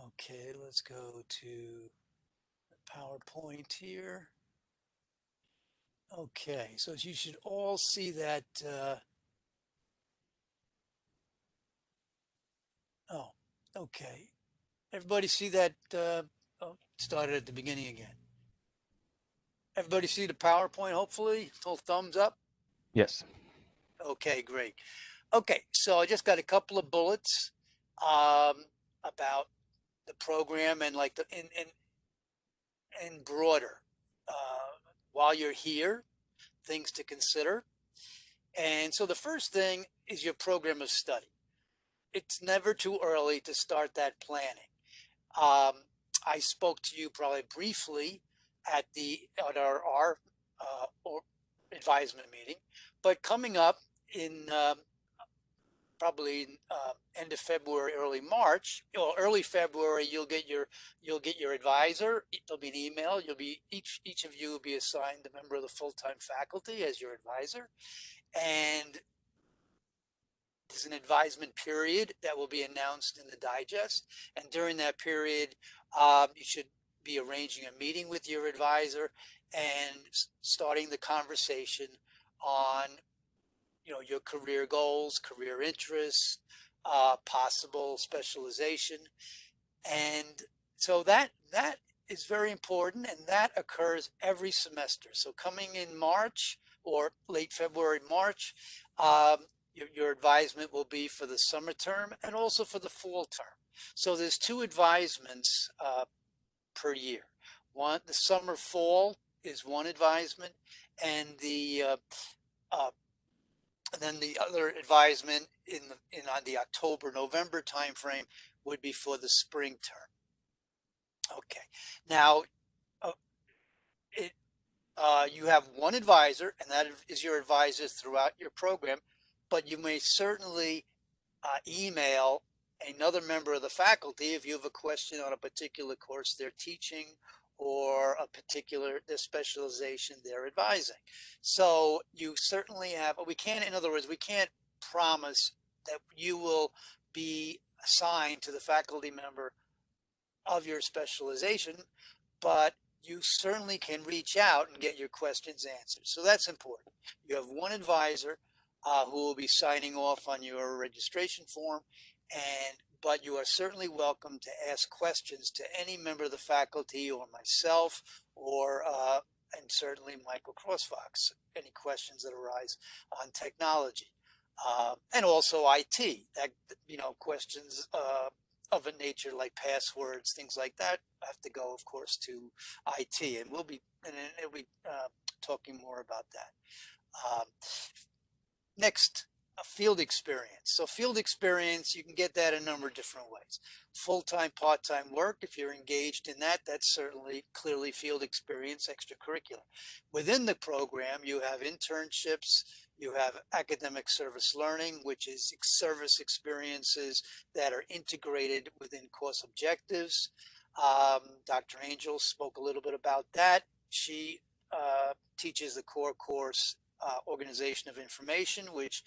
Okay, let's go to the PowerPoint here. Okay, so you should all see that. Oh, okay. Everybody see that? Started at the beginning again. Everybody see the PowerPoint, hopefully? Full thumbs up? Yes. Okay, great. Okay, so I just got a couple of bullets about the program and like and broader. While you're here, things to consider. And so the first thing is your program of study. It's never too early to start that planning. I spoke to you probably briefly at our advisement meeting, but coming up in probably end of February, early March, or early February, you'll get your advisor. There'll be an email. Each of you will be assigned a member of the full-time faculty as your advisor, and there's an advisement period that will be announced in the digest. And during that period, you should be arranging a meeting with your advisor and starting the conversation on, your career goals, career interests, possible specialization. And so that is very important, and that occurs every semester. So coming in March or late February, March, your advisement will be for the summer term and also for the fall term. So there's 2 advisements per year. One, the summer fall is 1 advisement, and then the other advisement in on the October November timeframe would be for the spring term. Okay, now it you have 1 advisor, and that is your advisor throughout your program, but you may certainly email another member of the faculty if you have a question on a particular course they're teaching or a particular their specialization they're advising. So you certainly have, we can't, in other words, we can't promise that you will be assigned to the faculty member of your specialization, but you certainly can reach out and get your questions answered. So that's important. You have 1 advisor who will be signing off on your registration form, but you are certainly welcome to ask questions to any member of the faculty or myself, or and certainly Michael Crossfox, any questions that arise on technology, and also IT, that, questions of a nature like passwords, things like that, have to go, of course, to IT, and we'll be talking more about that. Next, a field experience. So field experience, you can get that a number of different ways. Full-time, part-time work, if you're engaged in that, that's certainly clearly field experience, extracurricular. Within the program, you have internships, you have academic service learning, which is service experiences that are integrated within course objectives. Dr. Angel spoke a little bit about that. She teaches the core course Organization of Information, which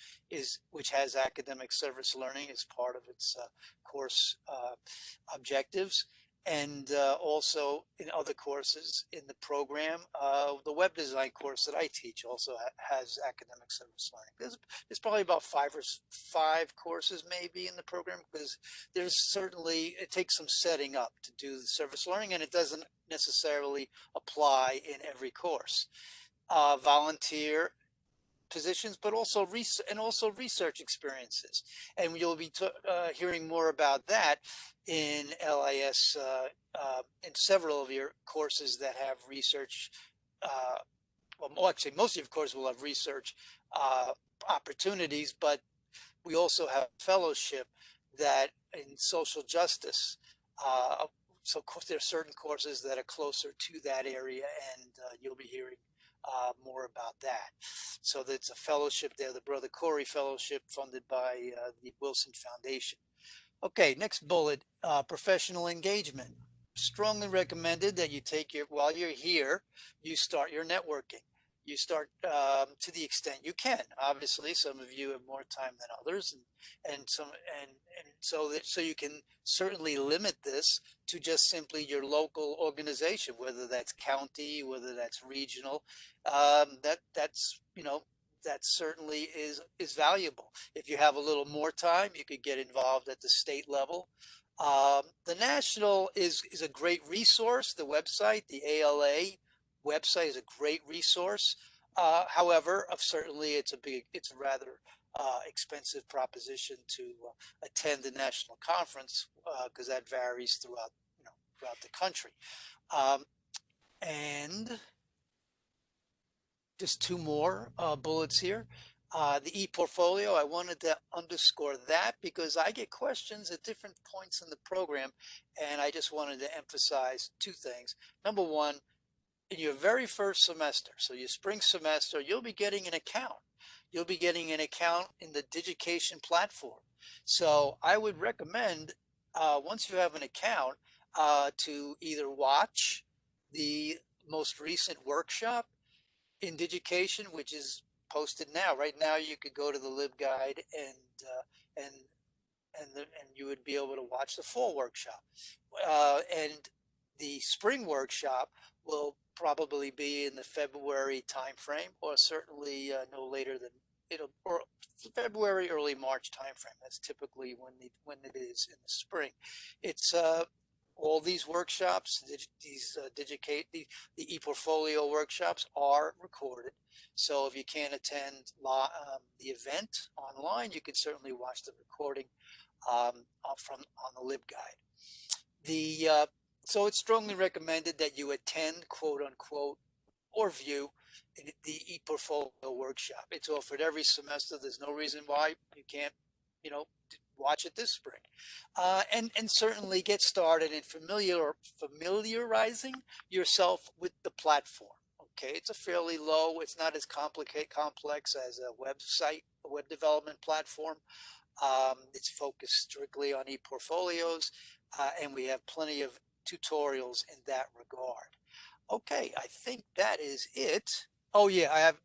has academic service learning as part of its course objectives, and also in other courses in the program. The web design course that I teach also has academic service learning. There's probably about 5 courses maybe in the program, because it takes some setting up to do the service learning, and it doesn't necessarily apply in every course. Volunteer positions, but also research experiences, and you'll be hearing more about that in LIS in several of your courses that have research. Well, actually, most of your courses will have research opportunities, but we also have fellowship that in social justice. So there are certain courses that are closer to that area, and you'll be hearing more about that. So that's a fellowship there, the Brother Corey Fellowship, funded by the Wilson Foundation. Okay, next bullet, professional engagement. Strongly recommended that you while you're here, you start your networking. You start to the extent you can. Obviously, some of you have more time than others, and so you can certainly limit this to just simply your local organization, whether that's county, whether that's regional. That certainly is valuable. If you have a little more time, you could get involved at the state level. The national is a great resource. The website, the ALA website, is a great resource. However, certainly it's a rather expensive proposition to attend the national conference, because that varies throughout the country. And just 2 more bullets here. The e-portfolio, I wanted to underscore that because I get questions at different points in the program, and I just wanted to emphasize 2 things. Number one, in your very first semester, so your spring semester, you'll be getting an account. You'll be getting an account in the Digication platform. So I would recommend, once you have an account, to either watch the most recent workshop in Digication, which is posted now. Right now, you could go to the LibGuide and you would be able to watch the fall workshop. And the spring workshop will probably be in the February timeframe, or certainly no later than or February, early March timeframe. That's typically when it is in the spring. It's all these workshops, the e-portfolio workshops are recorded. So if you can't attend the event on online, you can certainly watch the recording from on the LibGuide. So it's strongly recommended that you attend, quote unquote, or view the ePortfolio workshop. It's offered every semester. There's no reason why you can't, watch it this spring. And certainly get started in familiarizing yourself with the platform. Okay, it's a fairly low, it's not as complex as a website, a web development platform. It's focused strictly on ePortfolios, and we have plenty of tutorials in that regard. Okay, I think that is it. Oh yeah, I have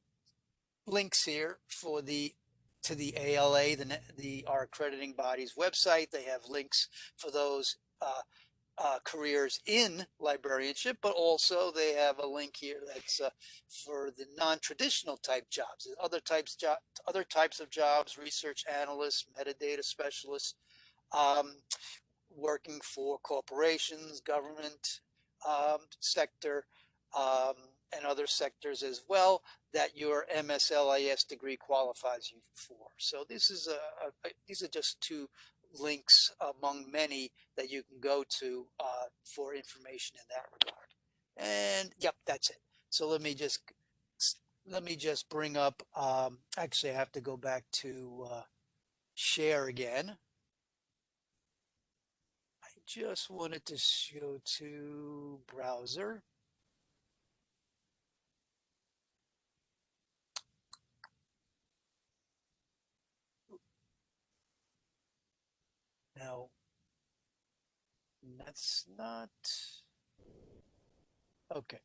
links here to the ALA, our accrediting body's website. They have links for those careers in librarianship, but also they have a link here that's for the non-traditional type jobs, other types of jobs, research analysts, metadata specialists, working for corporations, government sector, and other sectors as well that your MSLIS degree qualifies you for. So this is these are just two links among many that you can go to for information in that regard. And yep, that's it. So let me just bring up. Actually, I have to go back to share again. I just wanted to go to browser. No, that's not. Okay.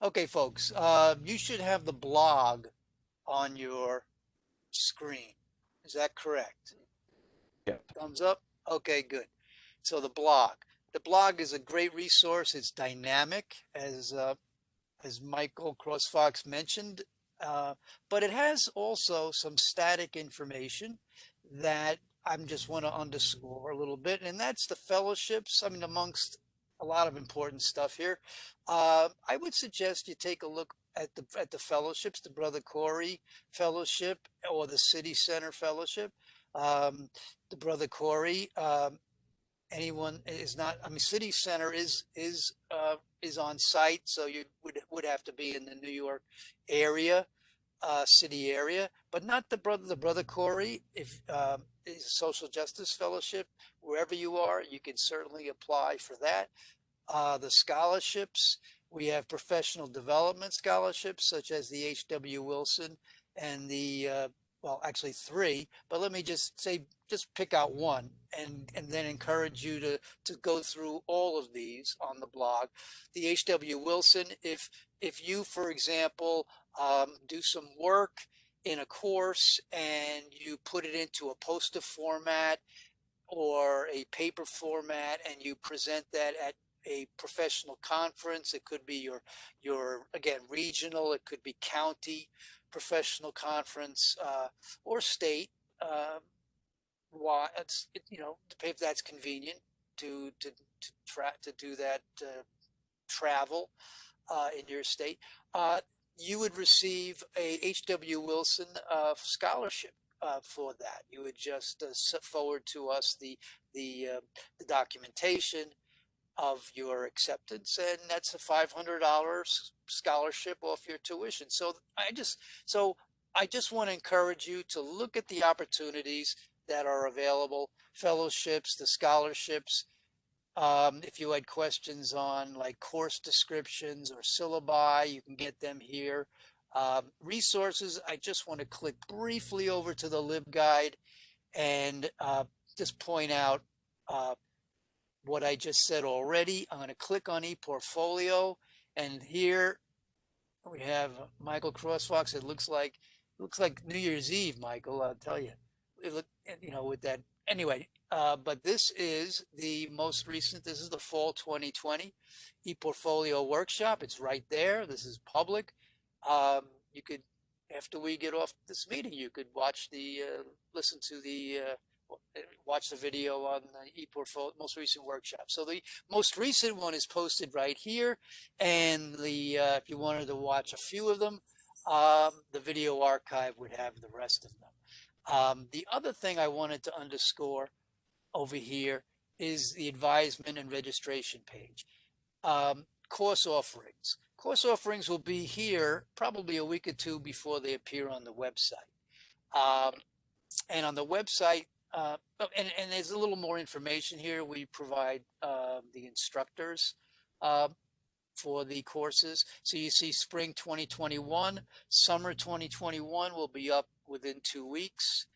Okay, folks, you should have the blog on your screen. Is that correct? Yeah. Thumbs up? Okay, good. So the blog. The blog is a great resource. It's dynamic, as Michael Crossfox mentioned, but it has also some static information that I just want to underscore a little bit, and that's the fellowships. I mean, amongst a lot of important stuff here, I would suggest you take a look at the fellowships, the Brother Corey Fellowship or the City Center Fellowship. The Brother Corey, anyone is not. I mean, City Center is on site, so you would have to be in the New York area, city area, but not the Brother Corey. If is a social justice fellowship, wherever you are, you can certainly apply for that. The scholarships, we have professional development scholarships such as the H.W. Wilson and the well, actually three, but let me just say, just pick out one and then encourage you to go through all of these on the blog. The H.W. Wilson, if you, for example, do some work in a course and you put it into a poster format or a paper format and you present that at a professional conference, it could be your again regional, it could be county professional conference or state. Why it's if that's convenient to do that travel in your state, you would receive a H.W. Wilson scholarship for that. You would just forward to us the documentation of your acceptance, and that's a $500 scholarship off your tuition. So I just want to encourage you to look at the opportunities that are available, fellowships, the scholarships. If you had questions on like course descriptions or syllabi, you can get them here. Resources, I just want to click briefly over to the LibGuide and just point out what I just said already. I'm going to click on ePortfolio, and here we have Michael Crossfox. It looks like New Year's Eve, Michael. I'll tell you. It look, with that. Anyway, but this is the most recent. This is the fall 2020 ePortfolio workshop. It's right there. This is public. You could, after we get off this meeting, you could watch listen to watch the video on the ePortfolio most recent workshop. So the most recent one is posted right here, and if you wanted to watch a few of them, The video archive would have the rest of them. The other thing I wanted to underscore over here is the advisement and registration page. Course offerings. Course offerings will be here probably a week or two before they appear on the website. And on the website, and there's a little more information here. We provide the instructors for the courses. So you see spring 2021, summer 2021 will be up within 2 weeks.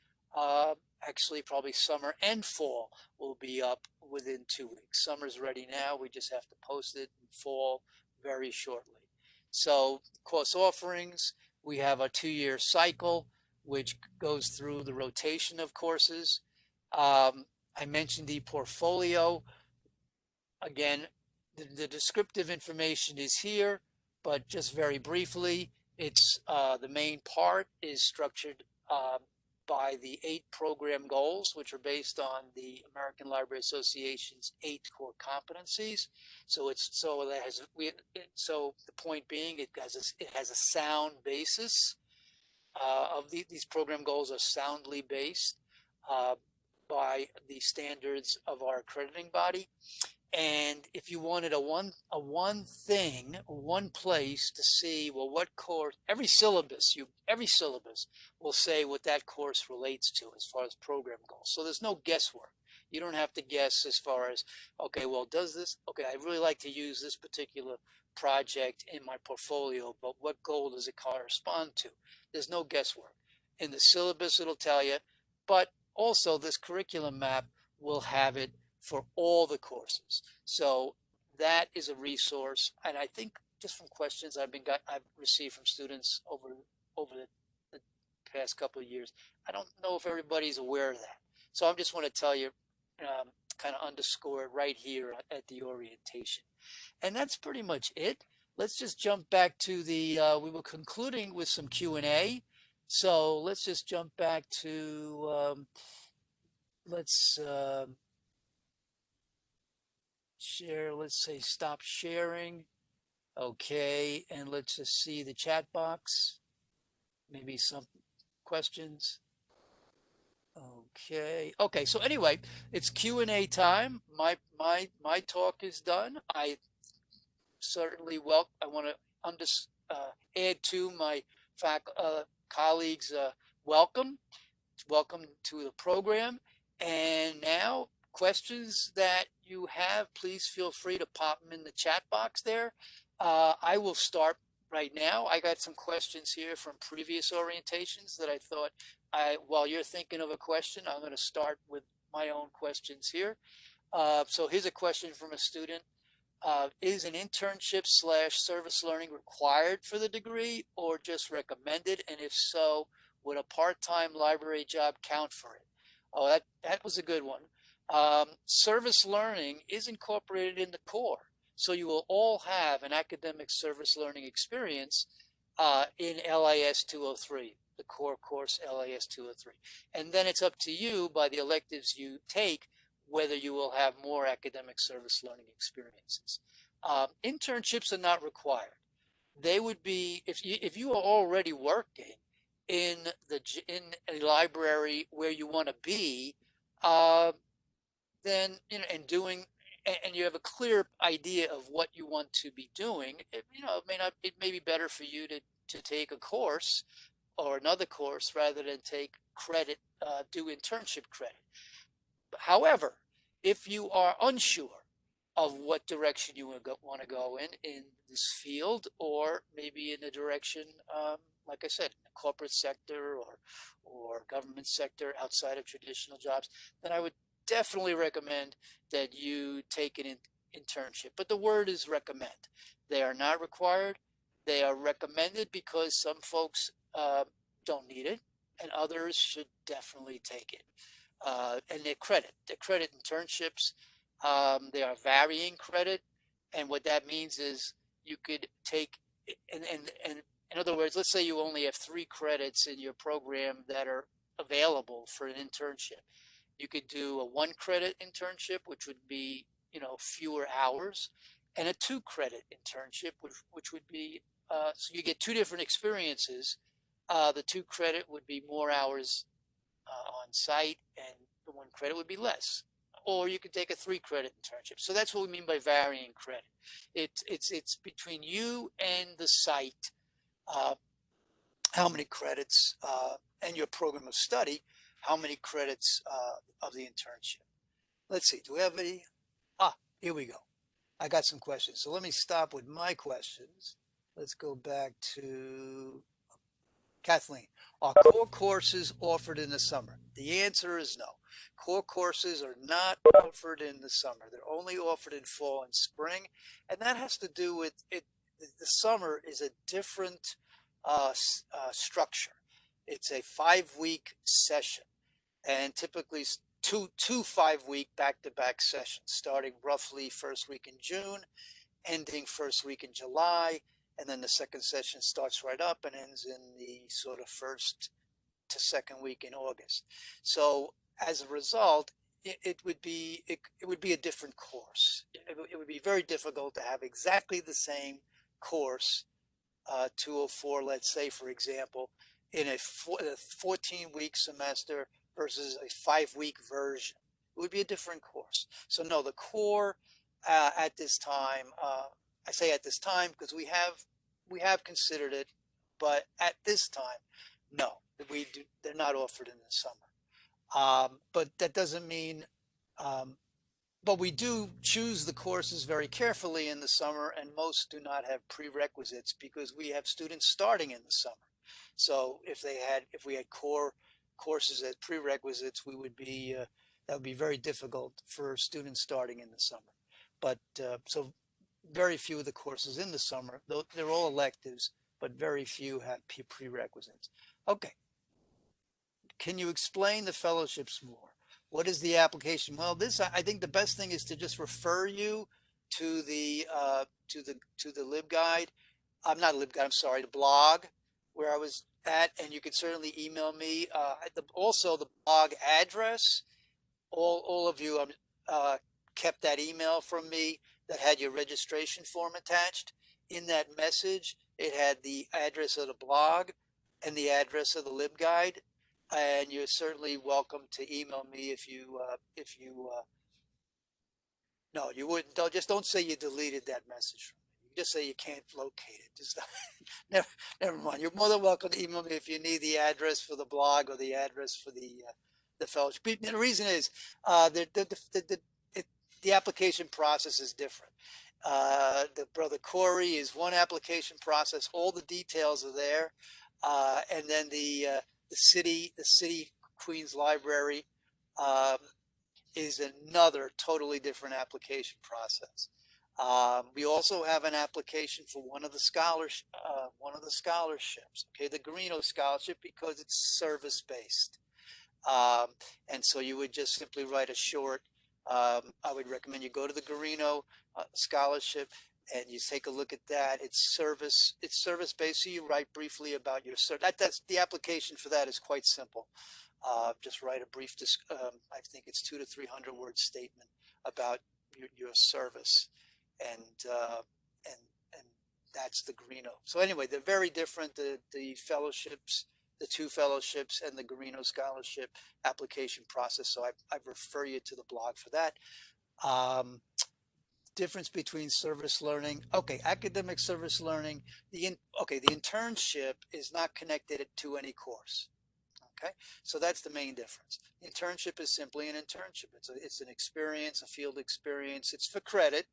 Actually, probably summer and fall will be up within 2 weeks. Summer's ready now. We just have to post it in fall very shortly. So course offerings, we have a 2-year cycle, which goes through the rotation of courses. I mentioned the portfolio. Again, the descriptive information is here, but just very briefly, it's the main part is structured by the 8 program goals, which are based on the American Library Association's 8 core competencies. So the point being, it has a sound basis. These program goals are soundly based by the standards of our accrediting body. And if you wanted a one place to see, well, what course, every syllabus will say what that course relates to as far as program goals. So there's no guesswork. You don't have to guess as far as, okay, well, okay, I really like to use this particular project in my portfolio, but what goal does it correspond to? There's no guesswork. In the syllabus, it'll tell you, but also this curriculum map will have it for all the courses. So that is a resource. And I think just from questions I've received from students over the past couple of years, I don't know if everybody's aware of that. So I just want to tell you, kind of underscore it right here at the orientation. And that's pretty much it. Let's just jump back to we were concluding with some Q&A. So let's just jump back to, share, let's say stop sharing. Okay, and let's just see the chat box. Maybe some questions. Okay, so anyway, it's Q&A time. My talk is done. I certainly I want to add to my colleagues' welcome to the program. And now, questions that you have, please feel free to pop them in the chat box there. I will start right now. I got some questions here from previous orientations that I thought, while you're thinking of a question, I'm going to start with my own questions here. So here's a question from a student. Is an internship / service learning required for the degree or just recommended? And if so, would a part-time library job count for it? Oh, that was a good one. Service learning is incorporated in the core. So you will all have an academic service learning experience in LIS 203, the core course LIS 203. And then it's up to you by the electives you take whether you will have more academic service learning experiences. Internships are not required. They would be, if you are already working in a library where you want to be, then, and you have a clear idea of what you want to be doing, it may be better for you to take a course or another course rather than take credit, do internship credit. However, if you are unsure of what direction you want to go in this field, or maybe in a direction, like I said, in the corporate sector or government sector outside of traditional jobs, then I would definitely recommend that you take an internship. But the word is recommend. They are not required. They are recommended because some folks don't need it, and others should definitely take it. And they're credit internships. They are varying credit, and what that means is you could take, and in other words, let's say you only have 3 credits in your program that are available for an internship. You could do a 1 credit internship, which would be, fewer hours, and a 2 credit internship, which would be so you get two different experiences. The 2 credit would be more hours on site, and the 1 credit would be less. Or you could take a 3 credit internship. So that's what we mean by varying credit. It's between you and the site, how many credits, and your program of study, how many credits of the internship. Let's see, do we have any? Here we go. I got some questions. So let me stop with my questions. Let's go back to Kathleen. Are core courses offered in the summer? The answer is no. Core courses are not offered in the summer. They're only offered in fall and spring. And that has to do with it. The summer is a different structure. It's a 5-week session, and typically two 5-week back-to-back sessions, starting roughly first week in June, ending first week in July, and then the second session starts right up and ends in the sort of first to second week in August. So as a result, it would be a different course. It would be very difficult to have exactly the same course, 204, let's say, for example, in a 14-week semester versus a 5-week version. It would be a different course. So no, the core at this time, I say at this time because we have considered it, but at this time, no, they're not offered in the summer. But that doesn't mean, but we do choose the courses very carefully in the summer, and most do not have prerequisites because we have students starting in the summer. So if we had core courses as prerequisites, that would be very difficult for students starting in the summer. But so very few of the courses in the summer, though they're all electives, but very few have prerequisites. Okay. Can you explain the fellowships more? What is the application? Well, I think the best thing is to just refer you to the LibGuide. I'm not LibGuide. I'm sorry, the blog where I was at, and you can certainly email me. Also, the blog address. All of you kept that email from me that had your registration form attached. In that message, it had the address of the blog and the address of the LibGuide. And you're certainly welcome to email me if you no, you wouldn't. Don't say you deleted that message from me. Just say you can't locate it. Just never mind. You're more than welcome to email me if you need the address for the blog or the address for the fellowship. The reason is the application process is different. The Brother Corey is one application process. All the details are there, and then the city Queens Library is another totally different application process. We also have an application for one of the scholarships. Okay, the Garino Scholarship, because it's service based, and so you would just simply write a short. I would recommend you go to the Garino Scholarship and you take a look at that. It's service based. So you write briefly about your that's the application for that is quite simple. Just write a brief, I think it's 200 to 300 word statement about your service, and that's the Garino. So anyway, they're very different. The fellowships, the 2 fellowships, and the Garino Scholarship application process. So I refer you to the blog for that. Difference between service learning. Okay, academic service learning. The internship is not connected to any course. Okay, so that's the main difference. Internship is simply an internship. It's an experience, a field experience. It's for credit,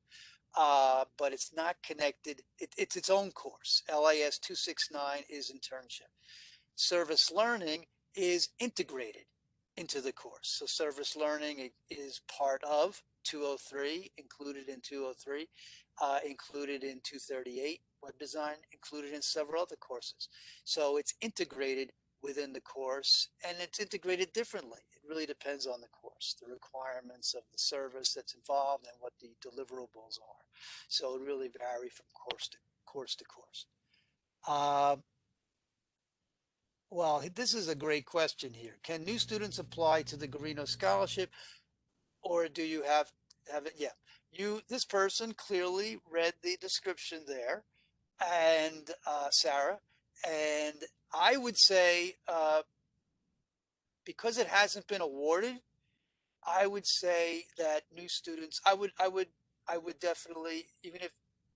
but it's not connected. It's its own course. LIS 269 is internship. Service learning is integrated into the course. So service learning is part of 203, included in 203, included in 238, web design, included in several other courses. So it's integrated within the course, and it's integrated differently. It really depends on the course, the requirements of the service that's involved, and what the deliverables are. So it really vary from course to course. Well, this is a great question here. Can new students apply to the Garino Scholarship, or do you have it? Yeah, this person clearly read the description there, and Sarah. And I would say, because it hasn't been awarded, I would say that new students, I would definitely,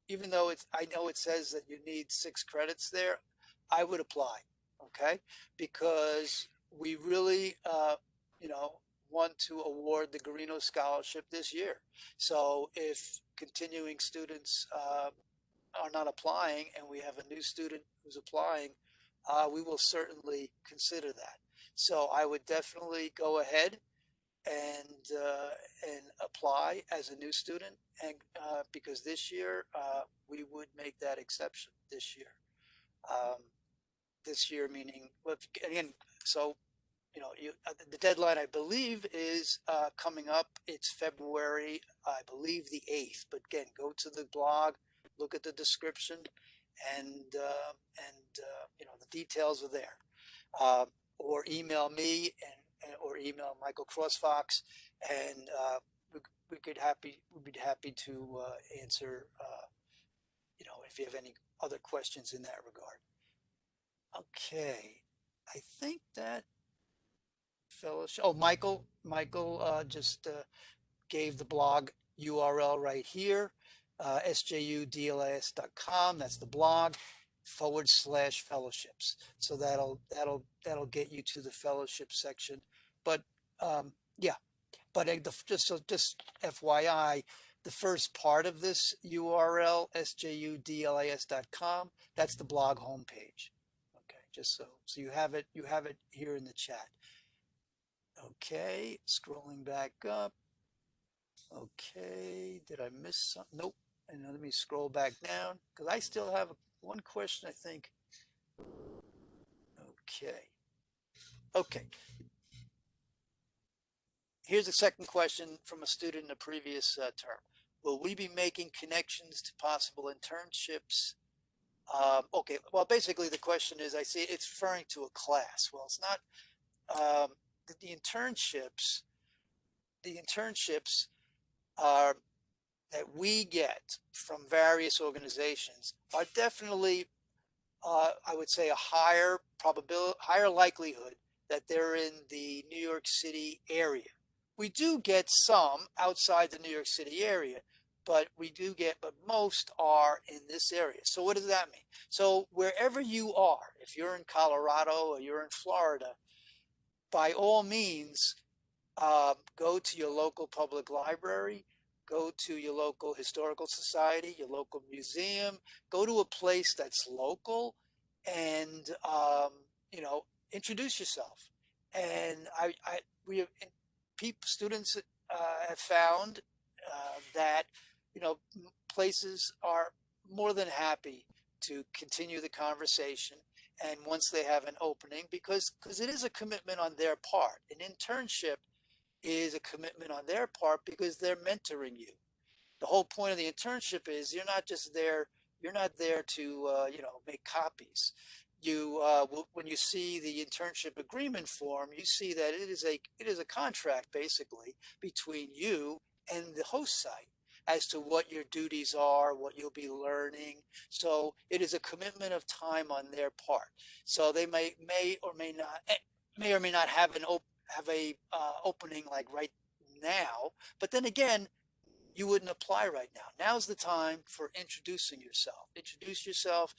even though I know it says that you need 6 credits there, I would apply. Okay. Because we really, you know, want to award the Garino Scholarship this year. So if continuing students, are not applying and we have a new student who's applying, we will certainly consider that. So I would definitely go ahead and apply as a new student, and because this year we would make that exception this year. Um, this year meaning, well, again, so the deadline I believe is coming up. It's February, I believe the 8th. But again, go to the blog, look at the description, and the details are there. Or email me or email Michael Crossfox, and we'd be happy to answer. If you have any other questions in that regard. Okay, I think that fellowship. Oh, Michael just gave the blog URL right here, sjudlis.com. That's the blog /fellowships. So that'll get you to the fellowship section. But yeah, but just FYI, the first part of this URL, sjudlis.com, that's the blog homepage. Okay, just so you have it here in the chat. Okay, scrolling back up. Okay, did I miss something? Nope. And let me scroll back down because I still have one question, I think. Okay. Here's a second question from a student in a previous term. Will we be making connections to possible internships? Okay, well, basically the question is, I see it's referring to a class. Well, it's not. The internships are that we get from various organizations are definitely, I would say, a higher probability, higher likelihood that they're in the New York City area. We do get some outside the New York City area, but most are in this area. So what does that mean? So wherever you are, if you're in Colorado or you're in Florida, by all means, go to your local public library, go to your local historical society, your local museum, go to a place that's local, and introduce yourself. And students have found that places are more than happy to continue the conversation. And once they have an opening, because it is a commitment on their part, an internship is a commitment on their part because they're mentoring you. The whole point of the internship is you're not there to make copies. When you see the internship agreement form, you see that it is a contract basically between you and the host site as to what your duties are, what you'll be learning. So it is a commitment of time on their part. So they may or may not have a opening like right now, but then again, you wouldn't apply right now. Now's the time for introducing yourself. Introduce yourself,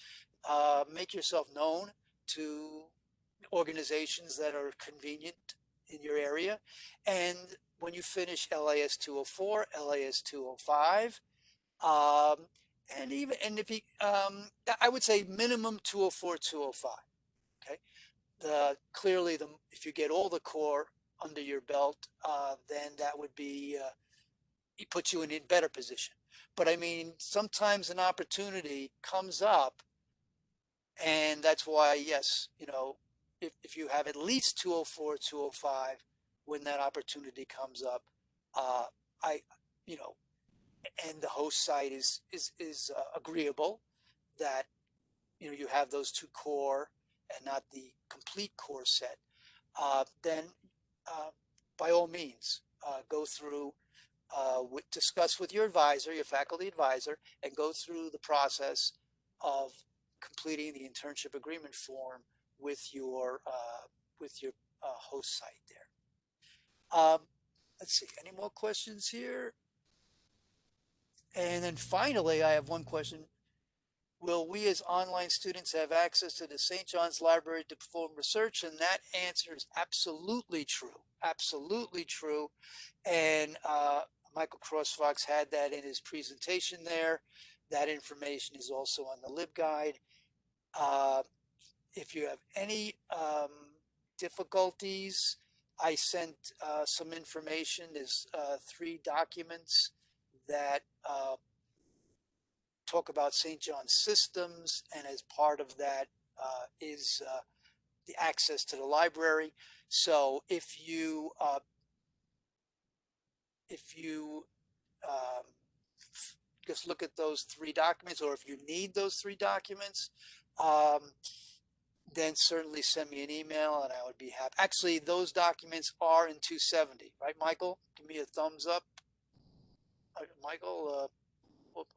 make yourself known to organizations that are convenient in your area. And when you finish LAS 204, LAS 205, and if you, I would say minimum 204, 205. Okay. Clearly, if you get all the core under your belt, then that would be it puts you in a better position. But I mean, sometimes an opportunity comes up, and that's why, yes, if you have at least 204, 205, when that opportunity comes up, I, and the host site is agreeable that you have those 2 core and not the complete core set, then by all means go through, discuss with your advisor, your faculty advisor, and go through the process of completing the internship agreement form with your host site there. Let's see, any more questions here? And then finally, I have one question. Will we as online students have access to the St. John's Library to perform research? And that answer is absolutely true. Absolutely true. And Michael Crossfox had that in his presentation there. That information is also on the LibGuide. If you have any difficulties, I sent some information. There's 3 documents that talk about St. John's systems, and as part of that is the access to the library. So if you just look at those 3 documents, or if you need those 3 documents, then certainly send me an email and I would be happy. Actually, those documents are in 270, right, Michael? Give me a thumbs up. Michael,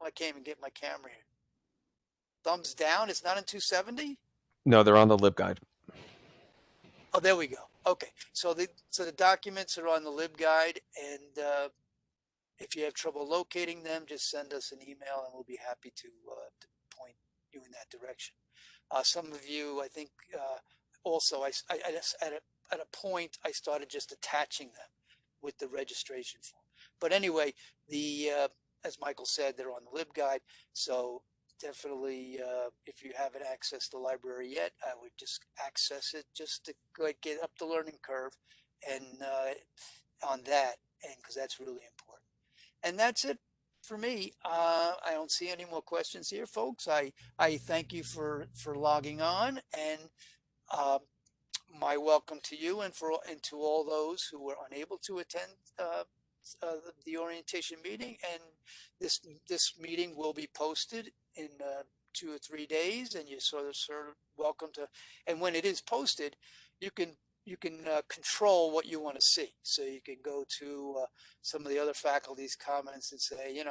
I can't even get my camera here. Thumbs down, it's not in 270? No, they're on the LibGuide. Oh, there we go. Okay, so the documents are on the LibGuide, and if you have trouble locating them, just send us an email and we'll be happy to point you in that direction. Some of you, I think, also, I just, at a point, I started just attaching them with the registration form. But anyway, as Michael said, they're on the LibGuide, so definitely, if you haven't accessed the library yet, I would just access it just to get up the learning curve and on that, and because that's really important. And that's it for me. I don't see any more questions here, folks. I thank you for logging on, and my welcome to you and to all those who were unable to attend the orientation meeting. And this meeting will be posted in 2 or 3 days, and you're sort of welcome to. And when it is posted, you can control what you want to see. So you can go to some of the other faculty's comments and say,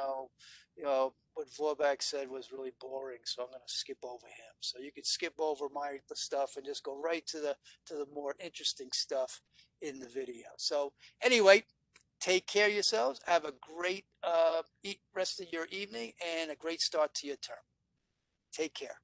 what Vorback said was really boring, so I'm going to skip over him. So you can skip over the stuff and just go right to the more interesting stuff in the video. So anyway, take care of yourselves. Have a great rest of your evening and a great start to your term. Take care.